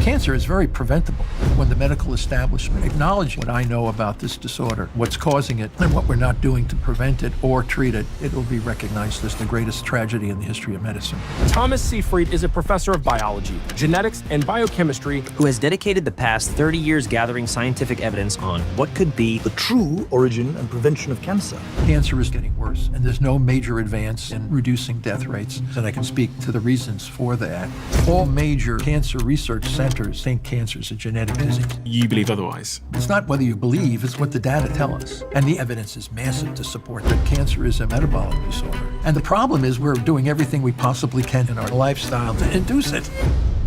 Cancer is very preventable. When the medical establishment acknowledges what I know about this disorder, what's causing it, and what we're not doing to prevent it or treat it, it will be recognized as the greatest tragedy in the history of medicine. Thomas Seyfried is a professor of biology, genetics, and biochemistry who has dedicated the past 30 years gathering scientific evidence on what could be the true origin and prevention of cancer. Cancer is getting worse, and there's no major advance in reducing death rates, and I can speak to the reasons for that. All major cancer research centers think cancer is a genetic disease. You believe otherwise? It's not whether you believe, it's what the data tell us. And the evidence is massive to support that cancer is a metabolic disorder. And the problem is we're doing everything we possibly can in our lifestyle to induce it.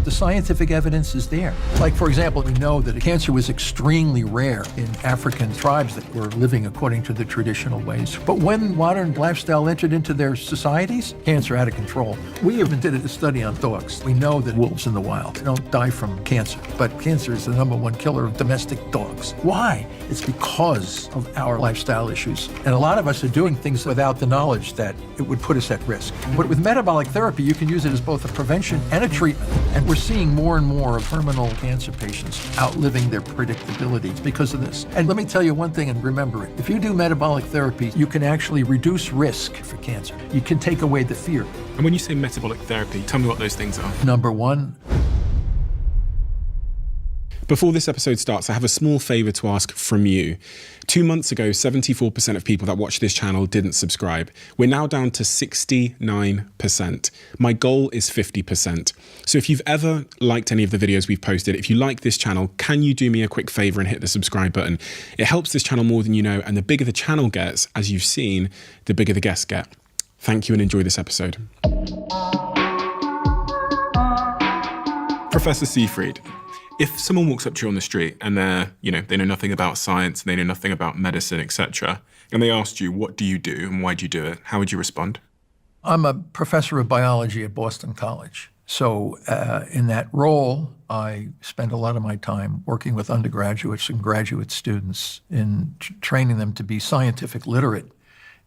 The scientific evidence is there. Like, for example, we know that cancer was extremely rare in African tribes that were living according to the traditional ways. But when modern lifestyle entered into their societies, cancer out of control. We even did a study on dogs. We know that wolves in the wild don't die from cancer, but cancer is the #1 killer of domestic dogs. Why? It's because of our lifestyle issues. And a lot of us are doing things without the knowledge that it would put us at risk. But with metabolic therapy, you can use it as both a prevention and a treatment. And we're seeing more and more of terminal cancer patients outliving their predictability because of this. And let me tell you one thing, and remember it. If you do metabolic therapy, you can actually reduce risk for cancer. You can take away the fear. And when you say metabolic therapy, tell me what those things are. Number one. Before this episode starts, I have a small favor to ask from you. 2 months ago, 74% of people that watch this channel didn't subscribe. We're now down to 69%. My goal is 50%. So if you've ever liked any of the videos we've posted, if you like this channel, can you do me a quick favor and hit the subscribe button? It helps this channel more than you know, and the bigger the channel gets, as you've seen, the bigger the guests get. Thank you and enjoy this episode. Professor Seyfried, if someone walks up to you on the street and they know nothing about science, and they know nothing about medicine, etc., and they asked you, what do you do and why do you do it? How would you respond? I'm a professor of biology at Boston College. So in that role, I spend a lot of my time working with undergraduates and graduate students in training them to be scientific literate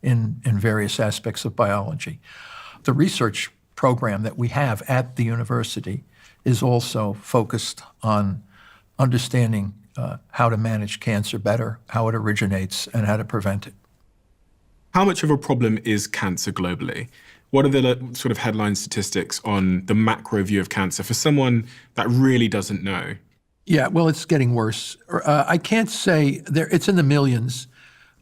in various aspects of biology. The research program that we have at the university is also focused on understanding how to manage cancer better, how it originates, and how to prevent it. How much of a problem is cancer globally? What are the sort of headline statistics on the macro view of cancer for someone that really doesn't know? Yeah, well, it's getting worse. I can't say it's in the millions.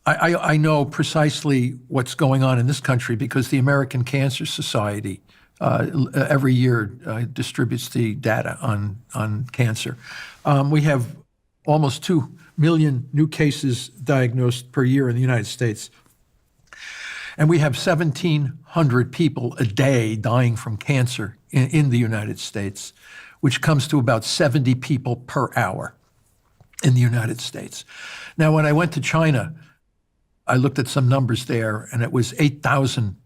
I know precisely what's going on in this country because the American Cancer Society every year distributes the data on cancer. We have almost 2 million new cases diagnosed per year in the United States. And we have 1,700 people a day dying from cancer in the United States, which comes to about 70 people per hour in the United States. Now, when I went to China, I looked at some numbers there, and it was 8,000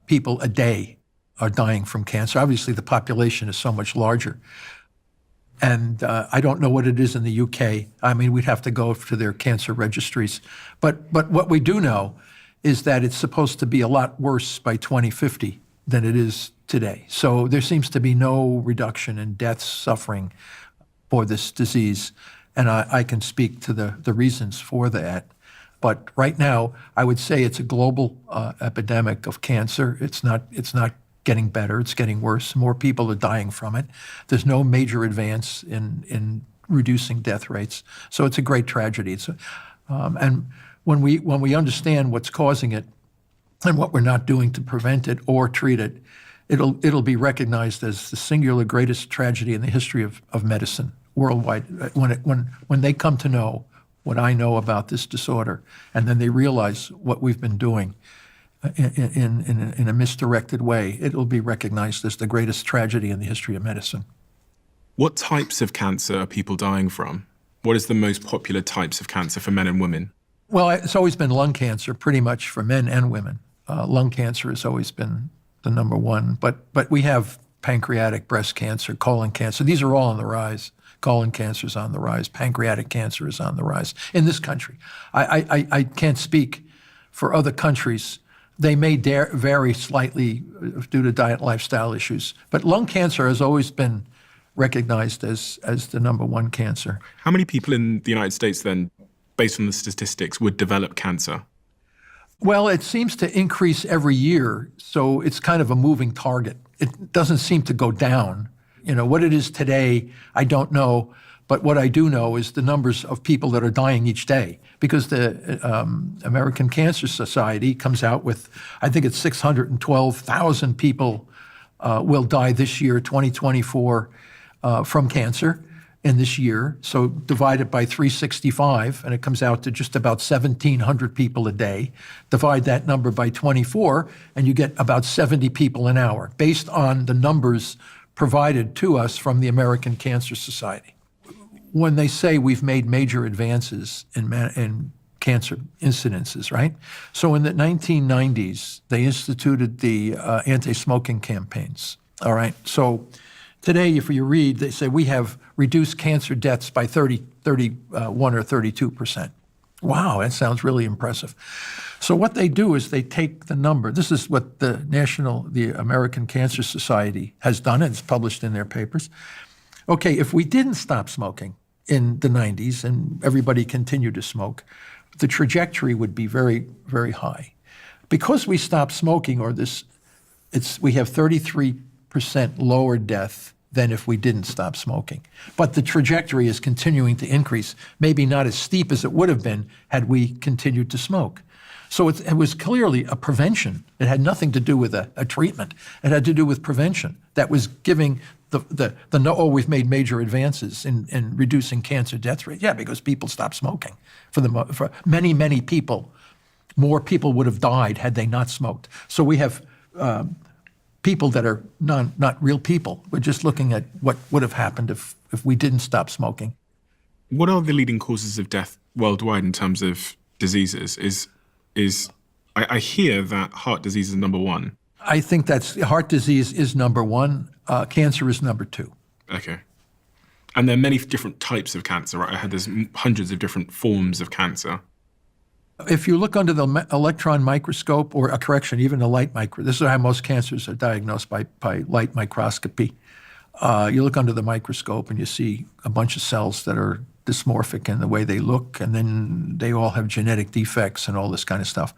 people a day are dying from cancer. Obviously, the population is so much larger. And I don't know what it is in the UK. I mean, we'd have to go to their cancer registries. But what we do know is that it's supposed to be a lot worse by 2050 than it is today. So there seems to be no reduction in deaths, suffering for this disease. And I can speak to the reasons for that. But right now, I would say it's a global epidemic of cancer. It's not getting better, it's getting worse. More people are dying from it. There's no major advance in reducing death rates. So it's a great tragedy. And when we understand what's causing it and what we're not doing to prevent it or treat it, it'll be recognized as the singular greatest tragedy in the history of medicine worldwide. When they come to know what I know about this disorder, and then they realize what we've been doing in a misdirected way, it will be recognized as the greatest tragedy in the history of medicine. What types of cancer are people dying from? What is the most popular types of cancer for men and women? Well, it's always been lung cancer, pretty much for men and women. Lung cancer has always been the #1, but we have pancreatic, breast cancer, colon cancer. These are all on the rise. Colon cancer is on the rise. Pancreatic cancer is on the rise in this country. I can't speak for other countries. They may vary slightly due to diet and lifestyle issues, but lung cancer has always been recognized as the #1 cancer. How many people in the United States then, based on the statistics, would develop cancer? Well, it seems to increase every year, so it's kind of a moving target. It doesn't seem to go down. What it is today, I don't know, but what I do know is the numbers of people that are dying each day, because the American Cancer Society comes out with, I think it's 612,000 people will die this year, 2024, from cancer in this year. So divide it by 365, and it comes out to just about 1,700 people a day. Divide that number by 24, and you get about 70 people an hour, based on the numbers provided to us from the American Cancer Society. When they say we've made major advances in cancer incidences, right? So in the 1990s, they instituted the anti-smoking campaigns, all right? So today, if you read, they say we have reduced cancer deaths by 31 or 32%. Wow, that sounds really impressive. So what they do is they take the number. This is what the American Cancer Society has done, and it's published in their papers. Okay, if we didn't stop smoking in the 90s and everybody continued to smoke, the trajectory would be very, very high. Because we stopped smoking, we have 33% lower death than if we didn't stop smoking. But the trajectory is continuing to increase, maybe not as steep as it would have been had we continued to smoke. So it was clearly a prevention. It had nothing to do with a treatment. It had to do with prevention that was giving we've made major advances in reducing cancer death rate. Yeah, because people stopped smoking. For many, many people, more people would have died had they not smoked. So we have people that are not real people. We're just looking at what would have happened if we didn't stop smoking. What are the leading causes of death worldwide in terms of diseases? I hear that heart disease is #1. I think heart disease is #1. Cancer is #2. Okay. And there are many different types of cancer, right? I heard there's hundreds of different forms of cancer. If you look under the electron microscope, or even the light microscope, this is how most cancers are diagnosed, by light microscopy. You look under the microscope and you see a bunch of cells that are dysmorphic in the way they look, and then they all have genetic defects and all this kind of stuff.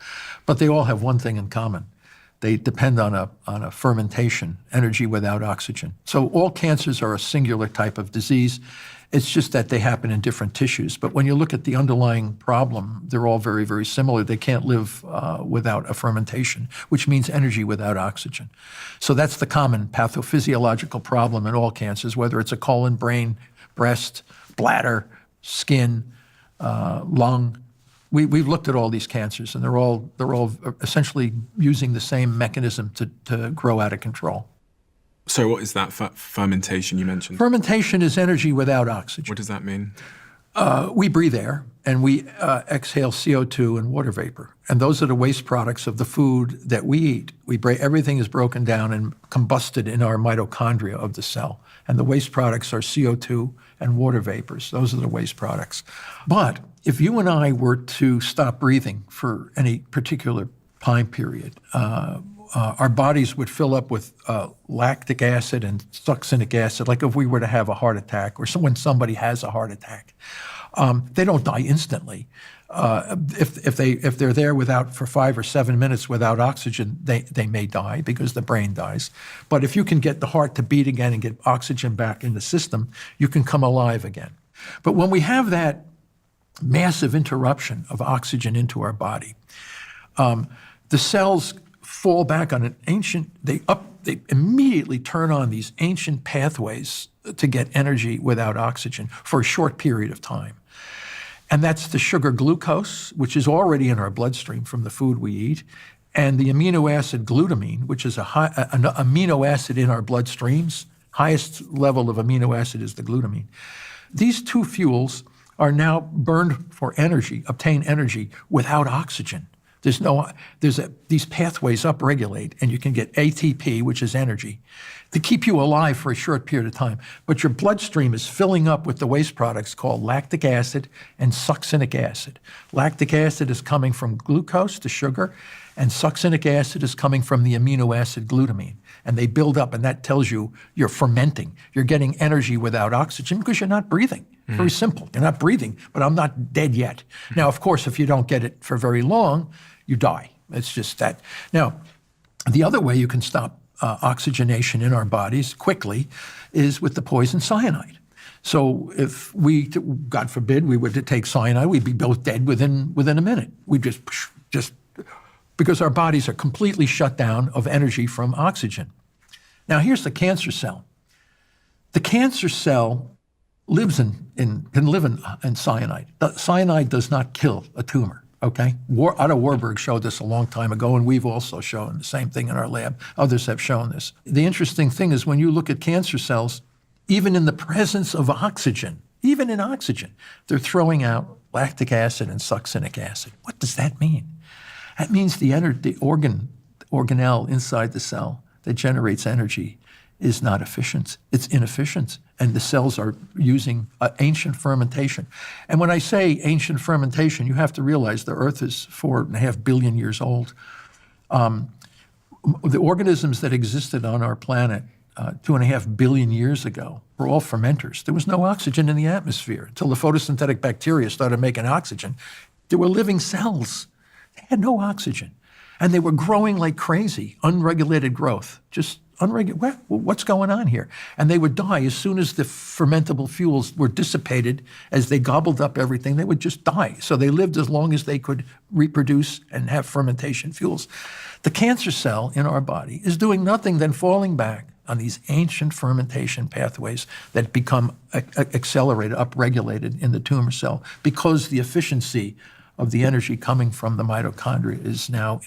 But they all have one thing in common. They depend on a fermentation, energy without oxygen. So all cancers are a singular type of disease. It's just that they happen in different tissues. But when you look at the underlying problem, they're all very, very similar. They can't live without a fermentation, which means energy without oxygen. So that's the common pathophysiological problem in all cancers, whether it's a colon, brain, breast, bladder, skin, lung. We've looked at all these cancers, and they're all essentially using the same mechanism to grow out of control. So what is that fermentation you mentioned? Fermentation is energy without oxygen. What does that mean? We breathe air, and we exhale CO2 and water vapor. And those are the waste products of the food that we eat. Everything is broken down and combusted in our mitochondria of the cell. And the waste products are CO2 and water vapors. Those are the waste products. But if you and I were to stop breathing for any particular time period, our bodies would fill up with lactic acid and succinic acid, like if we were to have a heart attack, or when somebody has a heart attack. They don't die instantly. If they're there for 5 or 7 minutes without oxygen, they may die because the brain dies. But if you can get the heart to beat again and get oxygen back in the system, you can come alive again. But when we have that massive interruption of oxygen into our body, the cells fall back on they immediately turn on these ancient pathways to get energy without oxygen for a short period of time. And that's the sugar glucose, which is already in our bloodstream from the food we eat, and the amino acid glutamine, which is an amino acid in our bloodstreams. Highest level of amino acid is the glutamine. These two fuels are now burned for energy, obtain energy without oxygen. These pathways upregulate, and you can get ATP, which is energy, to keep you alive for a short period of time. But your bloodstream is filling up with the waste products called lactic acid and succinic acid. Lactic acid is coming from glucose, the sugar, And succinic acid is coming from the amino acid glutamine. And they build up, and that tells you you're fermenting. You're getting energy without oxygen because you're not breathing. Very simple. You're not breathing, but I'm not dead yet. Now, of course, if you don't get it for very long, you die. It's just that. Now, the other way you can stop oxygenation in our bodies quickly is with the poison cyanide. So if we, God forbid, we were to take cyanide, we'd be both dead within a minute. We'd just because our bodies are completely shut down of energy from oxygen. Now, here's the cancer cell. The cancer cell can live in cyanide. The cyanide does not kill a tumor, okay? Otto Warburg showed this a long time ago, and we've also shown the same thing in our lab. Others have shown this. The interesting thing is when you look at cancer cells, even in the presence of oxygen, even in oxygen, they're throwing out lactic acid and succinic acid. What does that mean? That means the organelle inside the cell that generates energy is not efficient. It's inefficient. And the cells are using ancient fermentation. And when I say ancient fermentation, you have to realize the Earth is 4.5 billion years old. The organisms that existed on our planet 2.5 billion years ago were all fermenters. There was no oxygen in the atmosphere until the photosynthetic bacteria started making oxygen. There were living cells. They had no oxygen. And they were growing like crazy, unregulated growth, just what's going on here? And they would die as soon as the fermentable fuels were dissipated. As they gobbled up everything, they would just die. So they lived as long as they could reproduce and have fermentation fuels. The cancer cell in our body is doing nothing than falling back on these ancient fermentation pathways that become accelerated, upregulated in the tumor cell because the efficiency of the energy coming from the mitochondria is now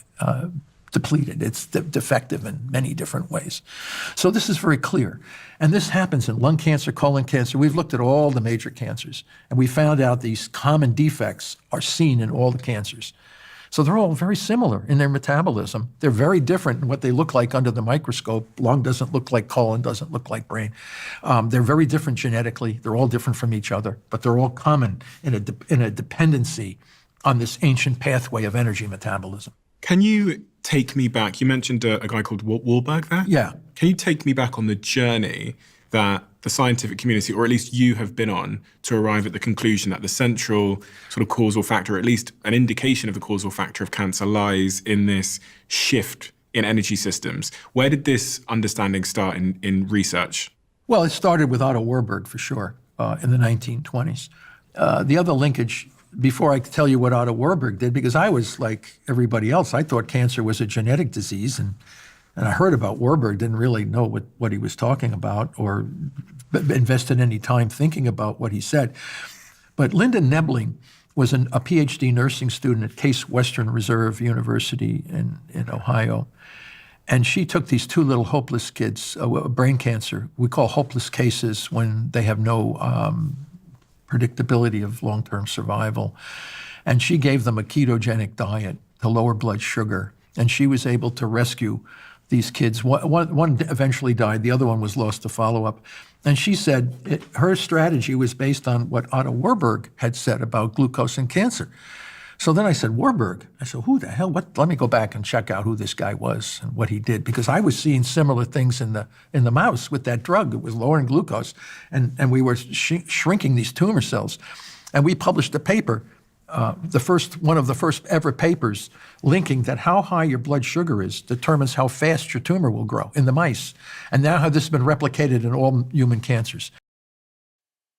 depleted. It's defective in many different ways. So this is very clear. And this happens in lung cancer, colon cancer. We've looked at all the major cancers, and we found out these common defects are seen in all the cancers. So they're all very similar in their metabolism. They're very different in what they look like under the microscope. Lung doesn't look like colon, doesn't look like brain. They're very different genetically. They're all different from each other, but they're all common in a dependency on this ancient pathway of energy metabolism. Can you take me back? You mentioned a guy called Warburg there? Yeah. Can you take me back on the journey that the scientific community, or at least you have been on, to arrive at the conclusion that the central sort of causal factor, or at least an indication of the causal factor of cancer, lies in this shift in energy systems? Where did this understanding start in research? Well, it started with Otto Warburg, for sure, in the 1920s. The other linkage, before I tell you what Otto Warburg did, because I was like everybody else, I thought cancer was a genetic disease, and I heard about Warburg, didn't really know what he was talking about or invested any time thinking about what he said. But Linda Nebling was a PhD nursing student at Case Western Reserve University in Ohio. And she took these two little hopeless kids, brain cancer. We call hopeless cases when they have no predictability of long-term survival. And she gave them a ketogenic diet to lower blood sugar. And she was able to rescue these kids. One eventually died. The other one was lost to follow-up. And she said her strategy was based on what Otto Warburg had said about glucose and cancer. So then I said, Warburg? I said, who the hell? Let me go back and check out who this guy was and what he did, because I was seeing similar things in the mouse with that drug. It was lowering glucose, and we were shrinking these tumor cells. And we published a paper, one of the first ever papers, linking that how high your blood sugar is determines how fast your tumor will grow in the mice. And now how this has been replicated in all human cancers.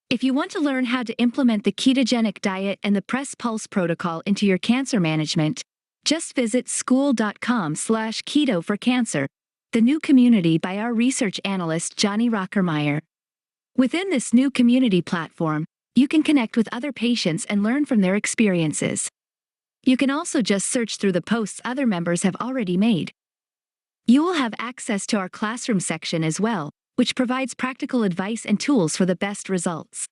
If you want to learn how to implement the ketogenic diet and the Press Pulse protocol into your cancer management, just visit school.com/keto for cancer, the new community by our research analyst Johnny Rockermeyer. Within this new community platform, you can connect with other patients and learn from their experiences. You can also just search through the posts other members have already made. You will have access to our classroom section as well, which provides practical advice and tools for the best results.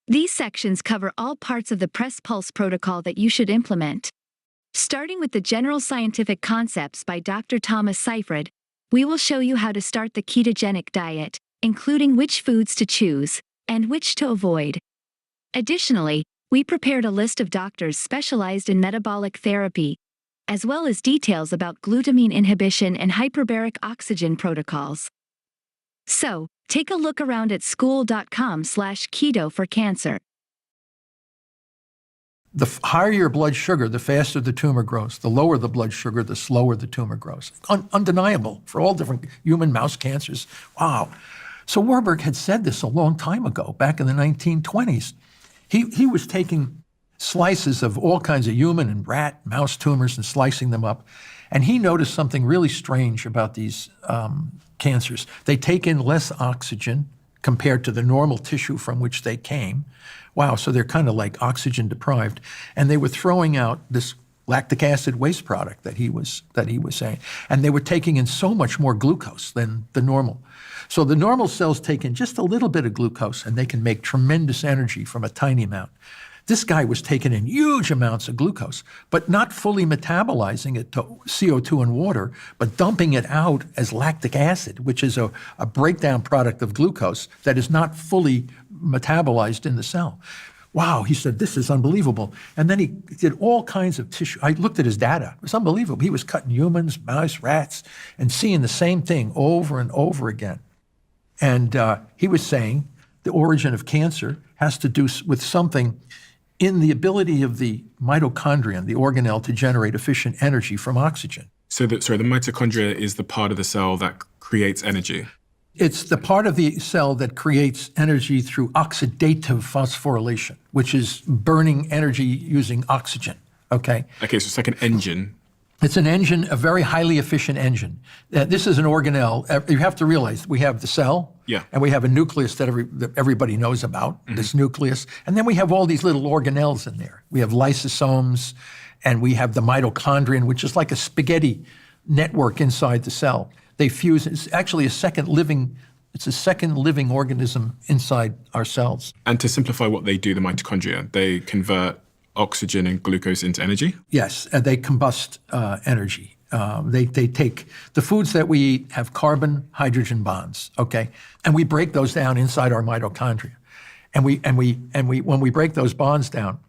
These sections cover all parts of the Press Pulse protocol that you should implement. Starting with the general scientific concepts by Dr. Thomas Seyfried, we will show you how to start the ketogenic diet, including which foods to choose and which to avoid. Additionally, we prepared a list of doctors specialized in metabolic therapy, as well as details about glutamine inhibition and hyperbaric oxygen protocols. So, take a look around at school.com/keto for cancer. The higher your blood sugar, the faster the tumor grows. The lower the blood sugar, the slower the tumor grows. Undeniable for all different human, mouse cancers. Wow. So Warburg had said this a long time ago, back in the 1920s. He was taking slices of all kinds of human and rat, mouse tumors and slicing them up. And he noticed something really strange about these cancers. They take in less oxygen compared to the normal tissue from which they came. Wow, so they're kind of like oxygen deprived. And they were throwing out this lactic acid waste product that he was saying. And they were taking in so much more glucose than the normal. So the normal cells take in just a little bit of glucose and they can make tremendous energy from a tiny amount. This guy was taking in huge amounts of glucose, but not fully metabolizing it to CO2 and water, but dumping it out as lactic acid, which is a breakdown product of glucose that is not fully metabolized in the cell. Wow, he said, this is unbelievable. And then he did all kinds of tissue. I looked at his data. It was unbelievable. He was cutting humans, mice, rats, and seeing the same thing over and over again. And he was saying the origin of cancer has to do with something in the ability of the mitochondrion, the organelle, to generate efficient energy from oxygen. So the mitochondria is the part of the cell that creates energy. It's the part of the cell that creates energy through oxidative phosphorylation, which is burning energy using oxygen, okay? Okay, so it's like an engine. It's an engine, a very highly efficient engine. This is an organelle. You have to realize we have the cell, Yeah. and we have a nucleus that everybody knows about, this nucleus, and then we have all these little organelles in there. We have lysosomes, and we have the mitochondrion, which is like a spaghetti network inside the cell. They fuse. It's actually a second living organism inside our cells. And to simplify what they do, the mitochondria, they convert oxygen and glucose into energy? Yes, and they combust energy. They take the foods that we eat have carbon-hydrogen bonds, okay, and we break those down inside our mitochondria, and when we break those bonds down,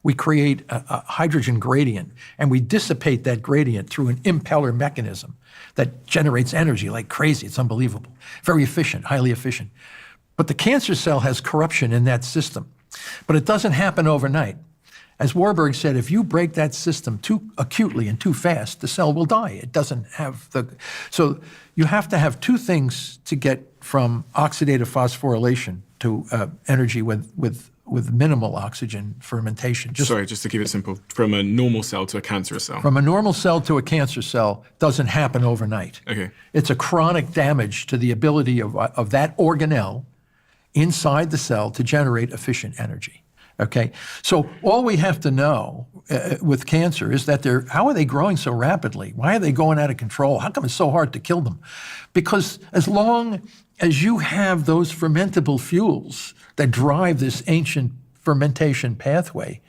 we create a hydrogen gradient, and we dissipate that gradient through an impeller mechanism that generates energy like crazy. It's unbelievable, very efficient, highly efficient. But the cancer cell has corruption in that system, but it doesn't happen overnight. As Warburg said, if you break that system too acutely and too fast, the cell will die. It doesn't have the... So you have to have two things to get from oxidative phosphorylation to energy with minimal oxygen fermentation. Sorry, just to keep it simple, from a normal cell to a cancerous cell. From a normal cell to a cancer cell doesn't happen overnight. Okay. It's a chronic damage to the ability of that organelle inside the cell to generate efficient energy. Okay, so all we have to know with cancer is that how are they growing so rapidly? Why are they going out of control? How come it's so hard to kill them? Because as long as you have those fermentable fuels that drive this ancient fermentation pathway,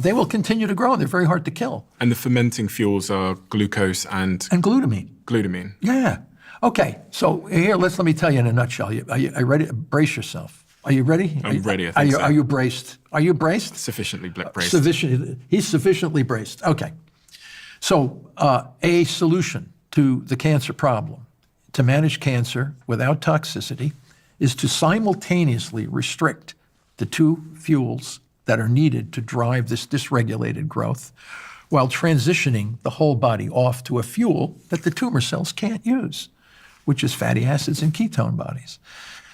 they will continue to grow, and they're very hard to kill. And the fermenting fuels are glucose and glutamine. Glutamine. Yeah. Okay, so here, let me tell you in a nutshell. Are you ready? Brace yourself. Are you ready? I'm ready, I think so. Are you braced? Are you braced? Sufficiently braced. He's sufficiently braced. Okay. So a solution to the cancer problem, to manage cancer without toxicity, is to simultaneously restrict the two fuels that are needed to drive this dysregulated growth while transitioning the whole body off to a fuel that the tumor cells can't use, which is fatty acids and ketone bodies.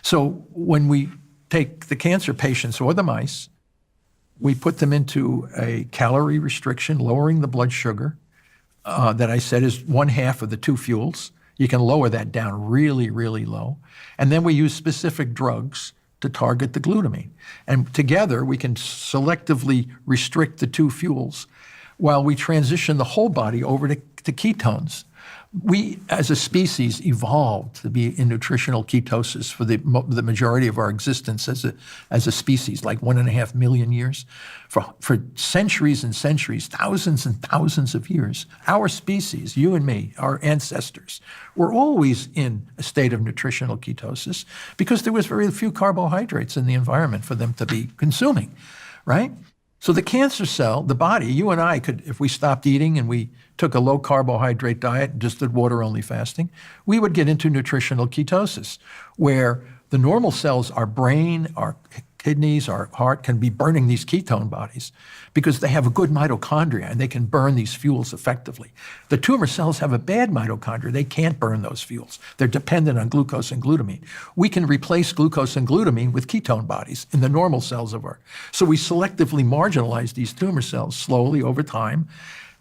So when we take the cancer patients or the mice, we put them into a calorie restriction, lowering the blood sugar that I said is 1/2 of the two fuels. You can lower that down really, really low. And then we use specific drugs to target the glutamine. And together we can selectively restrict the two fuels while we transition the whole body over to ketones. We, as a species, evolved to be in nutritional ketosis for the majority of our existence as a species, like 1.5 million years. For centuries and centuries, thousands and thousands of years, our species, you and me, our ancestors, were always in a state of nutritional ketosis because there was very few carbohydrates in the environment for them to be consuming, right? So the cancer cell, the body, you and I could, if we stopped eating and we took a low carbohydrate diet and just did water only fasting, we would get into nutritional ketosis, where the normal cells, our brain, our kidneys, our heart, can be burning these ketone bodies because they have a good mitochondria and they can burn these fuels effectively. The tumor cells have a bad mitochondria. They can't burn those fuels. They're dependent on glucose and glutamine. We can replace glucose and glutamine with ketone bodies in the normal cells of our. So we selectively marginalize these tumor cells slowly over time.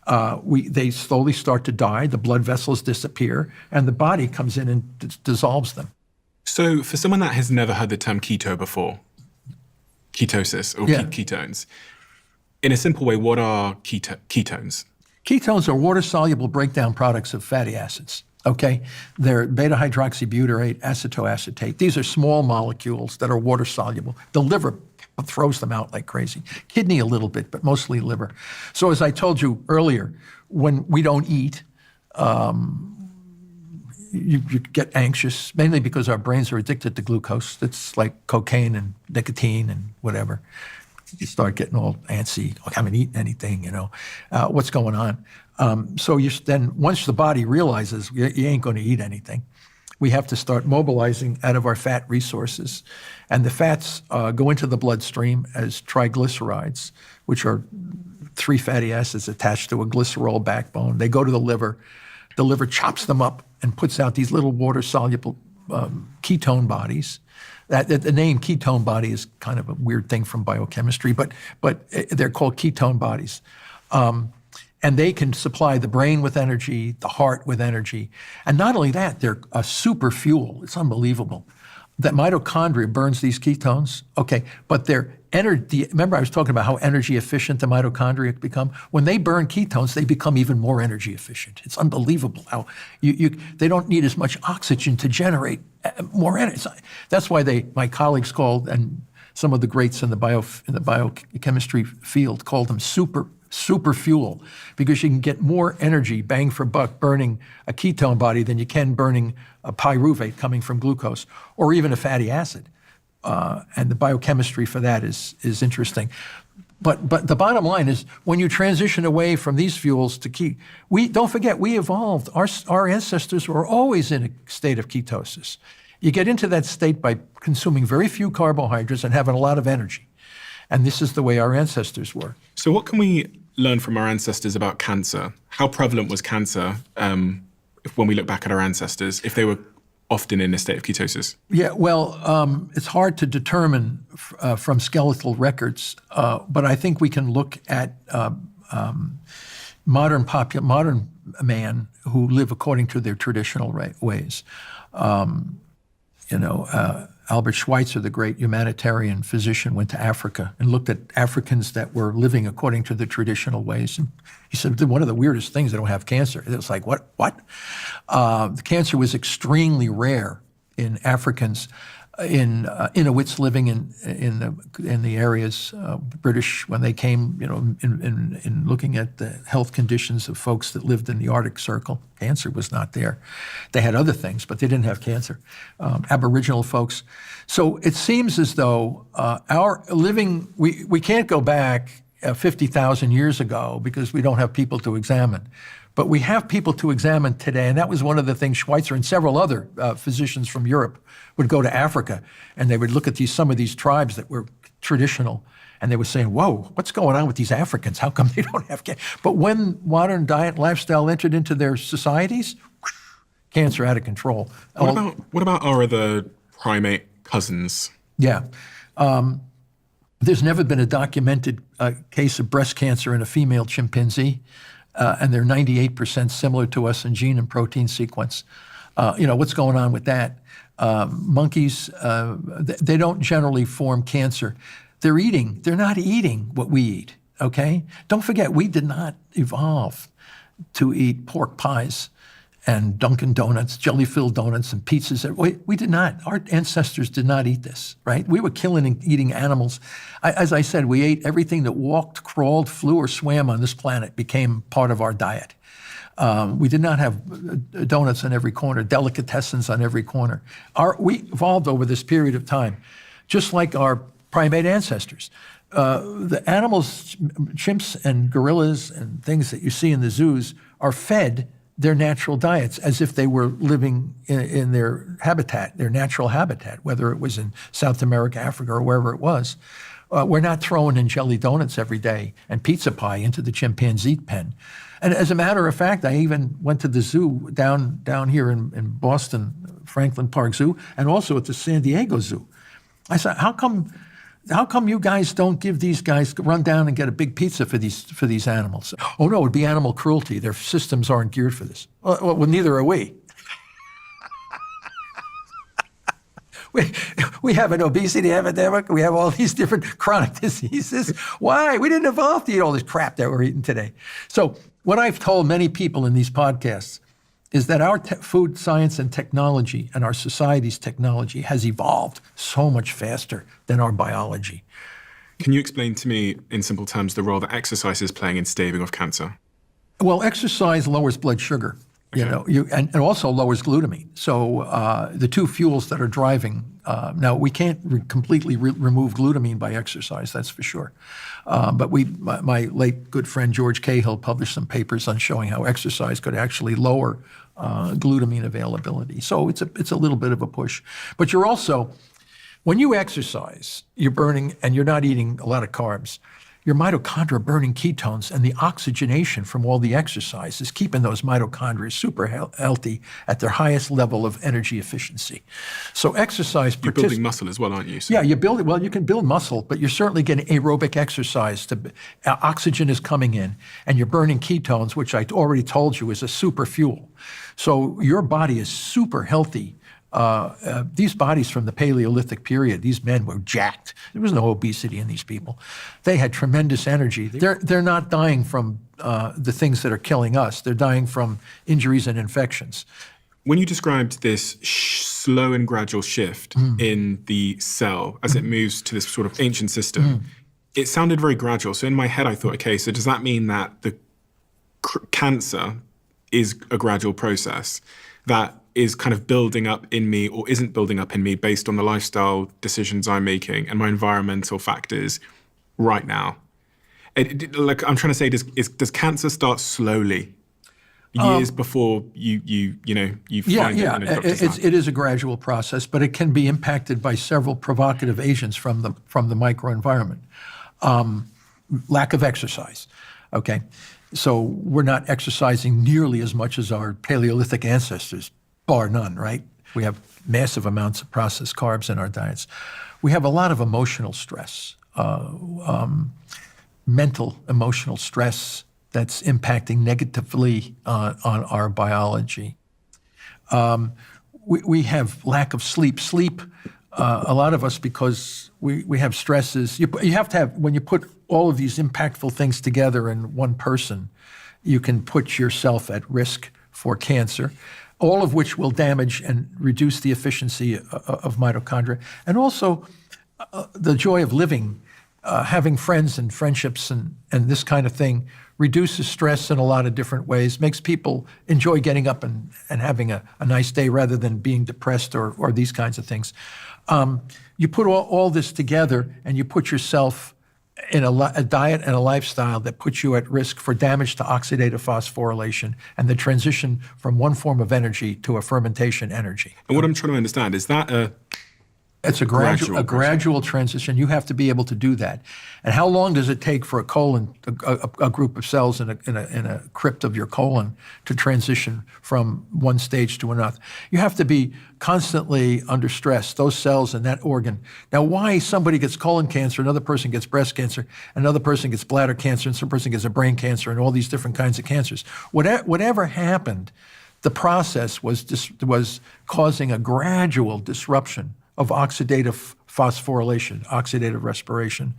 They slowly start to die, the blood vessels disappear, and the body comes in and dissolves them. So for someone that has never heard the term keto before, ketosis or ketones, in a simple way, what are ketones? Ketones are water-soluble breakdown products of fatty acids, okay? They're beta-hydroxybutyrate, acetoacetate. These are small molecules that are water-soluble. The liver throws them out like crazy. Kidney a little bit, but mostly liver. So as I told you earlier, when we don't eat, you get anxious, mainly because our brains are addicted to glucose. It's like cocaine and nicotine and whatever. You start getting all antsy. I haven't eaten anything, you know. What's going on? So then once the body realizes you ain't going to eat anything, we have to start mobilizing out of our fat resources. And the fats go into the bloodstream as triglycerides, which are 3 fatty acids attached to a glycerol backbone. They go to the liver. The liver chops them up and puts out these little water-soluble ketone bodies. The name ketone body is kind of a weird thing from biochemistry, but they're called ketone bodies. And they can supply the brain with energy, the heart with energy. And not only that, they're a super fuel. It's unbelievable. That mitochondria burns these ketones, okay, but they're energy. Remember I was talking about how energy efficient the mitochondria become? When they burn ketones, they become even more energy efficient. It's unbelievable how they don't need as much oxygen to generate more energy. That's why my colleagues called, and some of the greats in the biochemistry field called them super fuel, because you can get more energy bang for buck burning a ketone body than you can burning a pyruvate coming from glucose or even a fatty acid. And the biochemistry for that is interesting. But the bottom line is, when you transition away from these fuels to don't forget, we evolved. Our ancestors were always in a state of ketosis. You get into that state by consuming very few carbohydrates and having a lot of energy. And this is the way our ancestors were. So what can we learn from our ancestors about cancer? How prevalent was cancer when we look back at our ancestors, if they were often in a state of ketosis? Yeah, well, it's hard to determine from skeletal records, but I think we can look at modern man who live according to their traditional ways. Albert Schweitzer, the great humanitarian physician, went to Africa and looked at Africans that were living according to the traditional ways. And he said, one of the weirdest things, they don't have cancer. It was like, what? The cancer was extremely rare in Africans, in Inuits living in the areas, British, when they came, in looking at the health conditions of folks that lived in the Arctic Circle, cancer was not there. They had other things, but they didn't have cancer. Aboriginal folks. So it seems as though we can't go back 50,000 years ago because we don't have people to examine. But we have people to examine today, and that was one of the things Schweitzer and several other physicians from Europe would go to Africa, and they would look at some of these tribes that were traditional, and they were saying, whoa, what's going on with these Africans? How come they don't have cancer? But when modern diet and lifestyle entered into their societies, cancer out of control. What about our other primate cousins? Yeah. There's never been a documented case of breast cancer in a female chimpanzee. And they're 98% similar to us in gene and protein sequence. What's going on with that? Monkeys, they don't generally form cancer. They're not eating what we eat, okay? Don't forget, we did not evolve to eat pork pies and Dunkin' Donuts, jelly-filled donuts and pizzas. We did not. Our ancestors did not eat this, right? We were killing and eating animals. As I said, we ate everything that walked, crawled, flew, or swam on this planet became part of our diet. We did not have donuts on every corner, delicatessens on every corner. We evolved over this period of time, just like our primate ancestors. the animals, chimps and gorillas and things that you see in the zoos are fed their natural diets as if they were living in their habitat, their natural habitat, whether it was in South America, Africa, or wherever it was. We're not throwing in jelly donuts every day and pizza pie into the chimpanzee pen. And as a matter of fact, I even went to the zoo down here in Boston, Franklin Park Zoo, and also at the San Diego Zoo. I said, how come you guys don't give these guys, run down and get a big pizza for these animals? Oh no, it'd be animal cruelty. Their systems aren't geared for this. Well, neither are we. We have an obesity epidemic. We have all these different chronic diseases. Why? We didn't evolve to eat all this crap that we're eating today. So what I've told many people in these podcasts is that our food science and technology and our society's technology has evolved so much faster than our biology. Can you explain to me, in simple terms, the role that exercise is playing in staving off cancer? Well, exercise lowers blood sugar. And also lowers glutamine. So the two fuels that are driving, now we can't completely remove glutamine by exercise, that's for sure. But my late good friend George Cahill published some papers on showing how exercise could actually lower glutamine availability. So it's a little bit of a push. But you're also, when you exercise, you're burning, and you're not eating a lot of carbs, your mitochondria are burning ketones, and the oxygenation from all the exercise is keeping those mitochondria super healthy at their highest level of energy efficiency. So exercise... You're building muscle as well, aren't you? So yeah, you can build muscle, but you're certainly getting aerobic exercise. Oxygen is coming in, and you're burning ketones, which I already told you is a super fuel. So your body is super healthy. These bodies from the Paleolithic period, these men were jacked. There was no obesity in these people. They had tremendous energy. They're not dying from the things that are killing us. They're dying from injuries and infections. When you described this slow and gradual shift in the cell as it moves to this sort of ancient system, it sounded very gradual. So in my head, I thought, okay, so does that mean that the cancer is a gradual process that is kind of building up in me or isn't building up in me based on the lifestyle decisions I'm making and my environmental factors right now? Like I'm trying to say, does cancer start slowly, years before you find it in a doctor's lab? It is a gradual process, but it can be impacted by several provocative agents from the microenvironment. Lack of exercise, okay? So we're not exercising nearly as much as our Paleolithic ancestors, bar none, right? We have massive amounts of processed carbs in our diets. We have a lot of emotional stress, mental emotional stress that's impacting negatively on our biology. We have lack of sleep. Sleep, a lot of us, because we have stresses. You have to have, when you put all of these impactful things together in one person, you can put yourself at risk for cancer, all of which will damage and reduce the efficiency of mitochondria. And also the joy of living, having friends and friendships and this kind of thing reduces stress in a lot of different ways, makes people enjoy getting up and having a nice day rather than being depressed or these kinds of things. You put all this together and you put yourself in a diet and a lifestyle that puts you at risk for damage to oxidative phosphorylation and the transition from one form of energy to a fermentation energy. And what I'm trying to understand, is that it's a gradual transition. You have to be able to do that. And how long does it take for a colon, a group of cells in a crypt of your colon, to transition from one stage to another? You have to be constantly under stress, those cells in that organ. Now, why somebody gets colon cancer, another person gets breast cancer, another person gets bladder cancer, and some person gets a brain cancer, and all these different kinds of cancers. Whatever happened, the process was causing a gradual disruption of oxidative phosphorylation, oxidative respiration,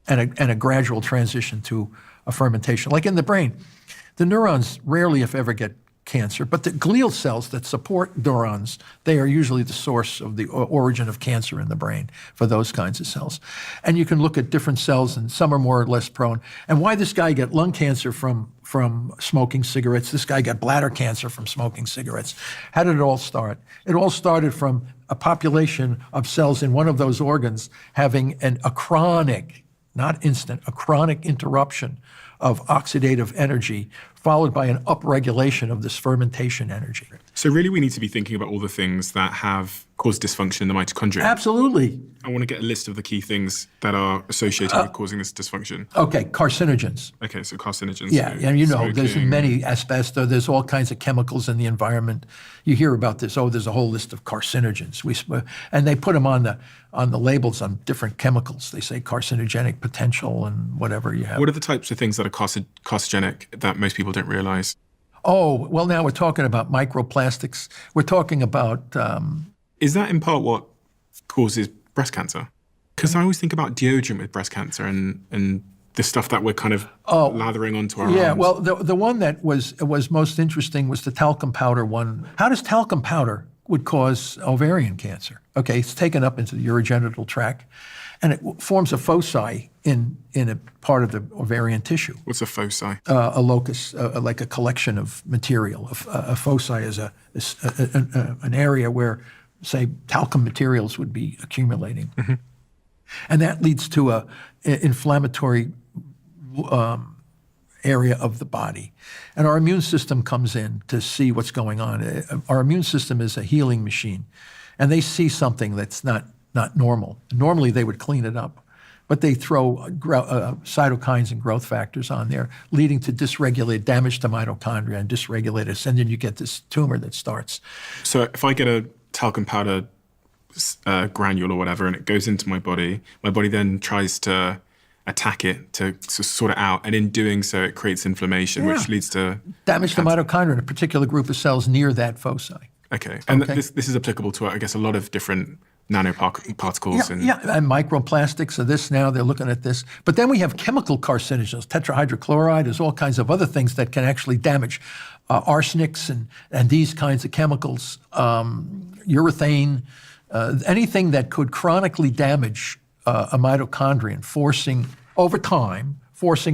and a gradual transition to a fermentation. Like in the brain, the neurons rarely, if ever, get cancer, but the glial cells that support neurons, they are usually the source of the origin of cancer in the brain for those kinds of cells. And you can look at different cells, and some are more or less prone. And why this guy got lung cancer from smoking cigarettes, this guy got bladder cancer from smoking cigarettes. How did it all start? It all started from a population of cells in one of those organs having a chronic not instant, a chronic interruption of oxidative energy followed by an upregulation of this fermentation energy. So really we need to be thinking about all the things that have caused dysfunction in the mitochondria. Absolutely. I want to get a list of the key things that are associated with causing this dysfunction. Okay, carcinogens. Okay, so carcinogens. Yeah, and you know, there's smoking. many asbestos, there's all kinds of chemicals in the environment. You hear about this, there's a whole list of carcinogens. And they put them on the labels on different chemicals. They say carcinogenic potential and whatever you have. What are the types of things that are carcinogenic that most people don't realize? Oh, well, now we're talking about microplastics. We're talking about... Is that in part what causes breast cancer? Because I always think about deodorant with breast cancer and the stuff that we're kind of lathering onto our Yeah, arms. well, the one that was most interesting was the talcum powder one. How does talcum powder would cause ovarian cancer? Okay, it's taken up into the urogenital tract, and it forms a foci in a part of the ovarian tissue. What's a foci? A locus, like a collection of material. A foci is an area where, say, talcum materials would be accumulating. Mm-hmm. And that leads to a inflammatory area of the body. And our immune system comes in to see what's going on. Our immune system is a healing machine, and they see something that's not normal. Normally, they would clean it up, but they throw cytokines and growth factors on there, leading to dysregulated damage to mitochondria and dysregulated, and then you get this tumor that starts. So if I get a talcum powder granule or whatever, and it goes into my body then tries to attack it to sort it out, and in doing so, it creates inflammation, which leads to damage to mitochondria in a particular group of cells near that foci. Okay, and this is applicable to, I guess, a lot of different nanoparticles. And microplastics. So this now, they're looking at this. But then we have chemical carcinogens, tetrahydrochloride. There's all kinds of other things that can actually damage arsenics and these kinds of chemicals, urethane, anything that could chronically damage a mitochondrion, forcing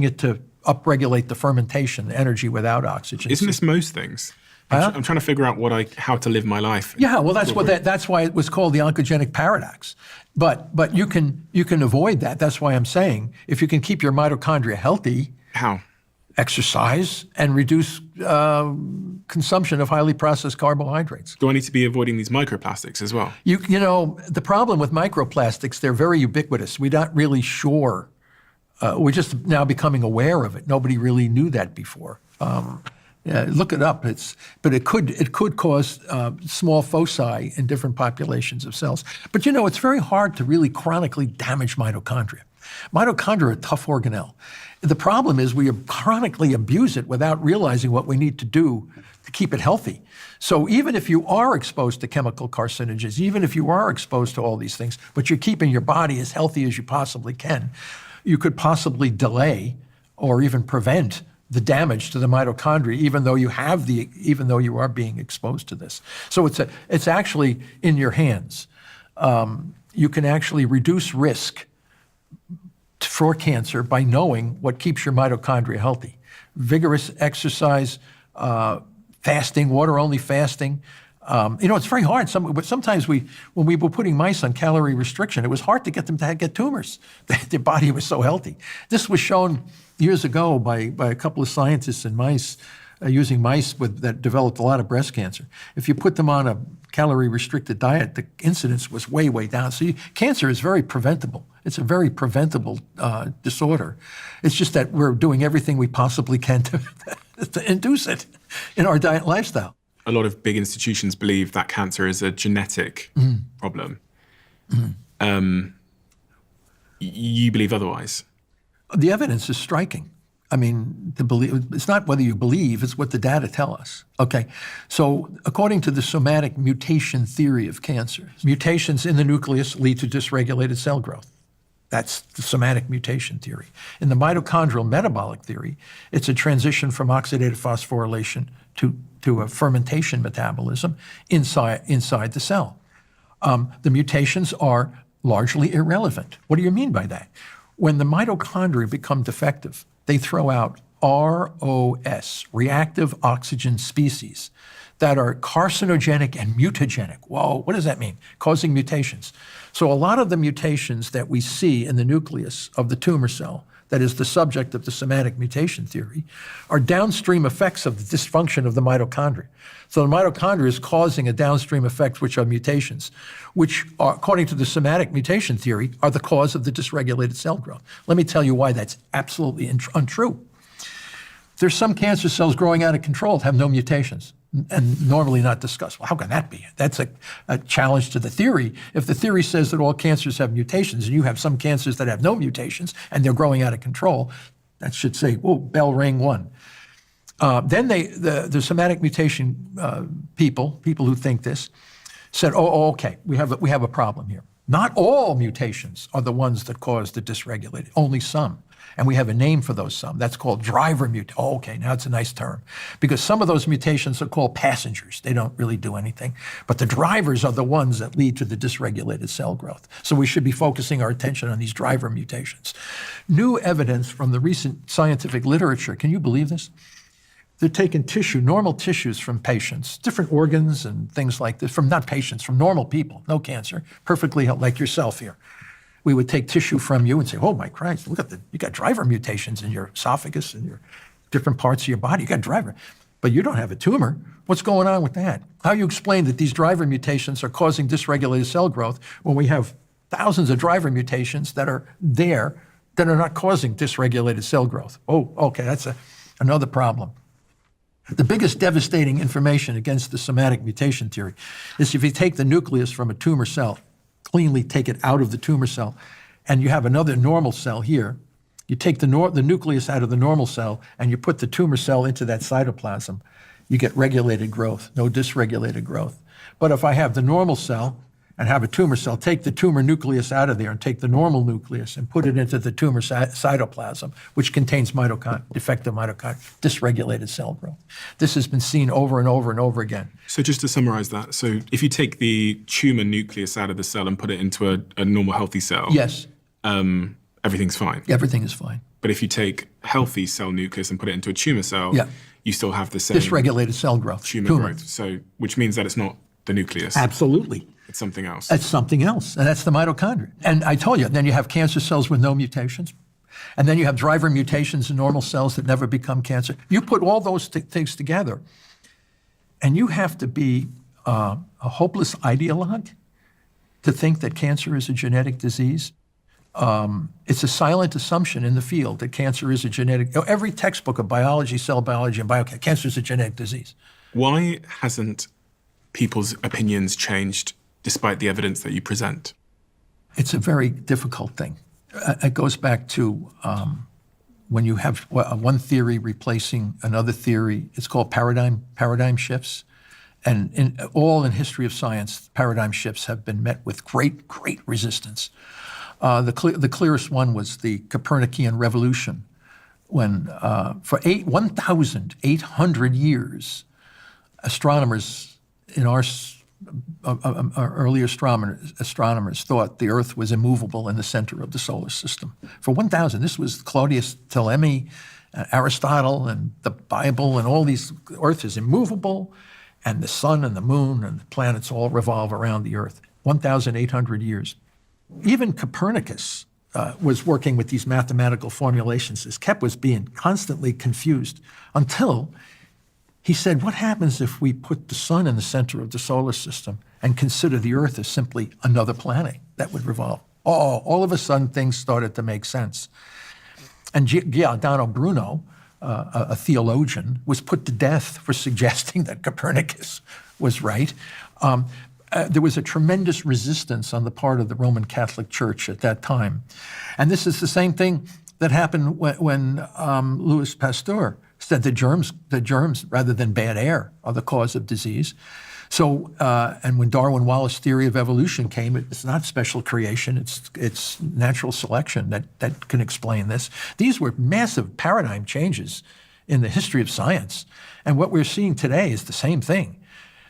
it to upregulate the fermentation, the energy without oxygen. Isn't this most things? I'm trying to figure out how to live my life. Yeah, well, that's why it was called the oncogenic paradox. But you can avoid that. That's why I'm saying if you can keep your mitochondria healthy. How? Exercise and reduce consumption of highly processed carbohydrates. Do I need to be avoiding these microplastics as well? You know, the problem with microplastics, they're very ubiquitous. We're not really sure. We're just now becoming aware of it. Nobody really knew that before. Look it up. But it could cause small foci in different populations of cells. But you know, it's very hard to really chronically damage mitochondria. Mitochondria are a tough organelle. The problem is we chronically abuse it without realizing what we need to do to keep it healthy. So even if you are exposed to chemical carcinogens, even if you are exposed to all these things, but you're keeping your body as healthy as you possibly can, you could possibly delay or even prevent the damage to the mitochondria, even though you are being exposed to this. So it's actually in your hands. You can actually reduce risk for cancer by knowing what keeps your mitochondria healthy. Vigorous exercise, fasting, water-only fasting. It's very hard. Sometimes when we were putting mice on calorie restriction, it was hard to get them to get tumors. Their body was so healthy. This was shown years ago by a couple of scientists in mice, using mice that developed a lot of breast cancer. If you put them on a calorie-restricted diet, the incidence was way, way down. So cancer is very preventable. It's a very preventable disorder. It's just that we're doing everything we possibly can to induce it in our diet and lifestyle. A lot of big institutions believe that cancer is a genetic problem. You believe otherwise? The evidence is striking. I mean, it's not whether you believe, it's what the data tell us. Okay, so according to the somatic mutation theory of cancer, mutations in the nucleus lead to dysregulated cell growth. That's the somatic mutation theory. In the mitochondrial metabolic theory, it's a transition from oxidative phosphorylation to a fermentation metabolism inside the cell. The mutations are largely irrelevant. What do you mean by that? When the mitochondria become defective, they throw out ROS, reactive oxygen species. that are carcinogenic and mutagenic. Whoa, what does that mean? Causing mutations. So a lot of the mutations that we see in the nucleus of the tumor cell, that is the subject of the somatic mutation theory, are downstream effects of the dysfunction of the mitochondria. So the mitochondria is causing a downstream effect, which are mutations, which are, according to the somatic mutation theory, are the cause of the dysregulated cell growth. Let me tell you why that's absolutely untrue. There's some cancer cells growing out of control that have no mutations and normally not discussed. Well, how can that be? That's a challenge to the theory. If the theory says that all cancers have mutations and you have some cancers that have no mutations and they're growing out of control, that should say, whoa, bell ring one. Then the somatic mutation people who think this, said, oh, okay, we have a problem here. Not all mutations are the ones that cause the dysregulated, only some. And we have a name for those some. That's called driver mutation. Oh, okay, now it's a nice term. Because some of those mutations are called passengers. They don't really do anything. But the drivers are the ones that lead to the dysregulated cell growth. So we should be focusing our attention on these driver mutations. New evidence from the recent scientific literature, can you believe this? They're taking tissue, normal tissues from patients, different organs and things like this, from not patients, from normal people, no cancer, perfectly healthy, like yourself here. We would take tissue from you and say, oh my Christ, look at you got driver mutations in your esophagus and your different parts of your body. You got driver, but you don't have a tumor. What's going on with that? How you explain that these driver mutations are causing dysregulated cell growth when we have thousands of driver mutations that are there that are not causing dysregulated cell growth? Oh, okay, that's another problem. The biggest devastating information against the somatic mutation theory is if you take the nucleus from a tumor cell, cleanly take it out of the tumor cell, and you have another normal cell here, you take the nucleus out of the normal cell and you put the tumor cell into that cytoplasm, you get regulated growth, no dysregulated growth. But if I have the normal cell and have a tumor cell, take the tumor nucleus out of there and take the normal nucleus and put it into the tumor cytoplasm, which contains defective mitochondria, dysregulated cell growth. This has been seen over and over and over again. So just to summarize that, so if you take the tumor nucleus out of the cell and put it into a normal healthy cell, yes, everything's fine. Everything is fine. But if you take healthy cell nucleus and put it into a tumor cell, yeah, you still have the same dysregulated cell growth. Tumor growth. So which means that it's not the nucleus. Absolutely. It's something else. That's something else, and that's the mitochondria. And I told you, then you have cancer cells with no mutations, and then you have driver mutations in normal cells that never become cancer. You put all those things together, and you have to be a hopeless ideologue to think that cancer is a genetic disease. It's a silent assumption in the field that cancer is a genetic. Every textbook of biology, cell biology, and biochem, cancer is a genetic disease. Why hasn't people's opinions changed despite the evidence that you present? It's a very difficult thing. It goes back to when you have one theory replacing another theory. It's called paradigm shifts. And in history of science, paradigm shifts have been met with great resistance. The clearest one was the Copernican revolution, when for 1,800 years, astronomers in our early astronomers thought the Earth was immovable in the center of the solar system. For 1,000, this was Claudius Ptolemy, Aristotle, and the Bible, and all these. Earth is immovable, and the sun and the moon and the planets all revolve around the Earth. 1,800 years. Even Copernicus was working with these mathematical formulations. His Kep was being constantly confused until he said, what happens if we put the sun in the center of the solar system and consider the Earth as simply another planet that would revolve? Oh, all of a sudden things started to make sense. And Giordano Bruno, a theologian, was put to death for suggesting that Copernicus was right. There was a tremendous resistance on the part of the Roman Catholic Church at that time. And this is the same thing that happened when Louis Pasteur said that germs, rather than bad air, are the cause of disease. So, and when Darwin Wallace's theory of evolution came, it's not special creation, it's natural selection that can explain this. These were massive paradigm changes in the history of science. And what we're seeing today is the same thing.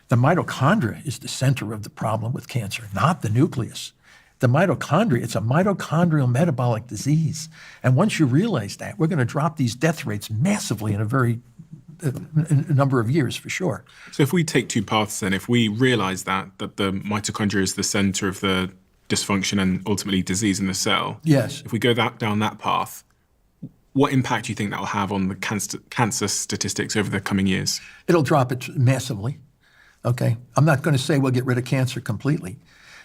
The mitochondria is the center of the problem with cancer, not the nucleus. The mitochondria, it's a mitochondrial metabolic disease. And once you realize that, we're going to drop these death rates massively in a very a number of years for sure. So if we take two paths then, if we realize that the mitochondria is the center of the dysfunction and ultimately disease in the cell, Yes. if we go down that path, what impact do you think that will have on the cancer statistics over the coming years? It'll drop it massively, okay? I'm not going to say we'll get rid of cancer completely,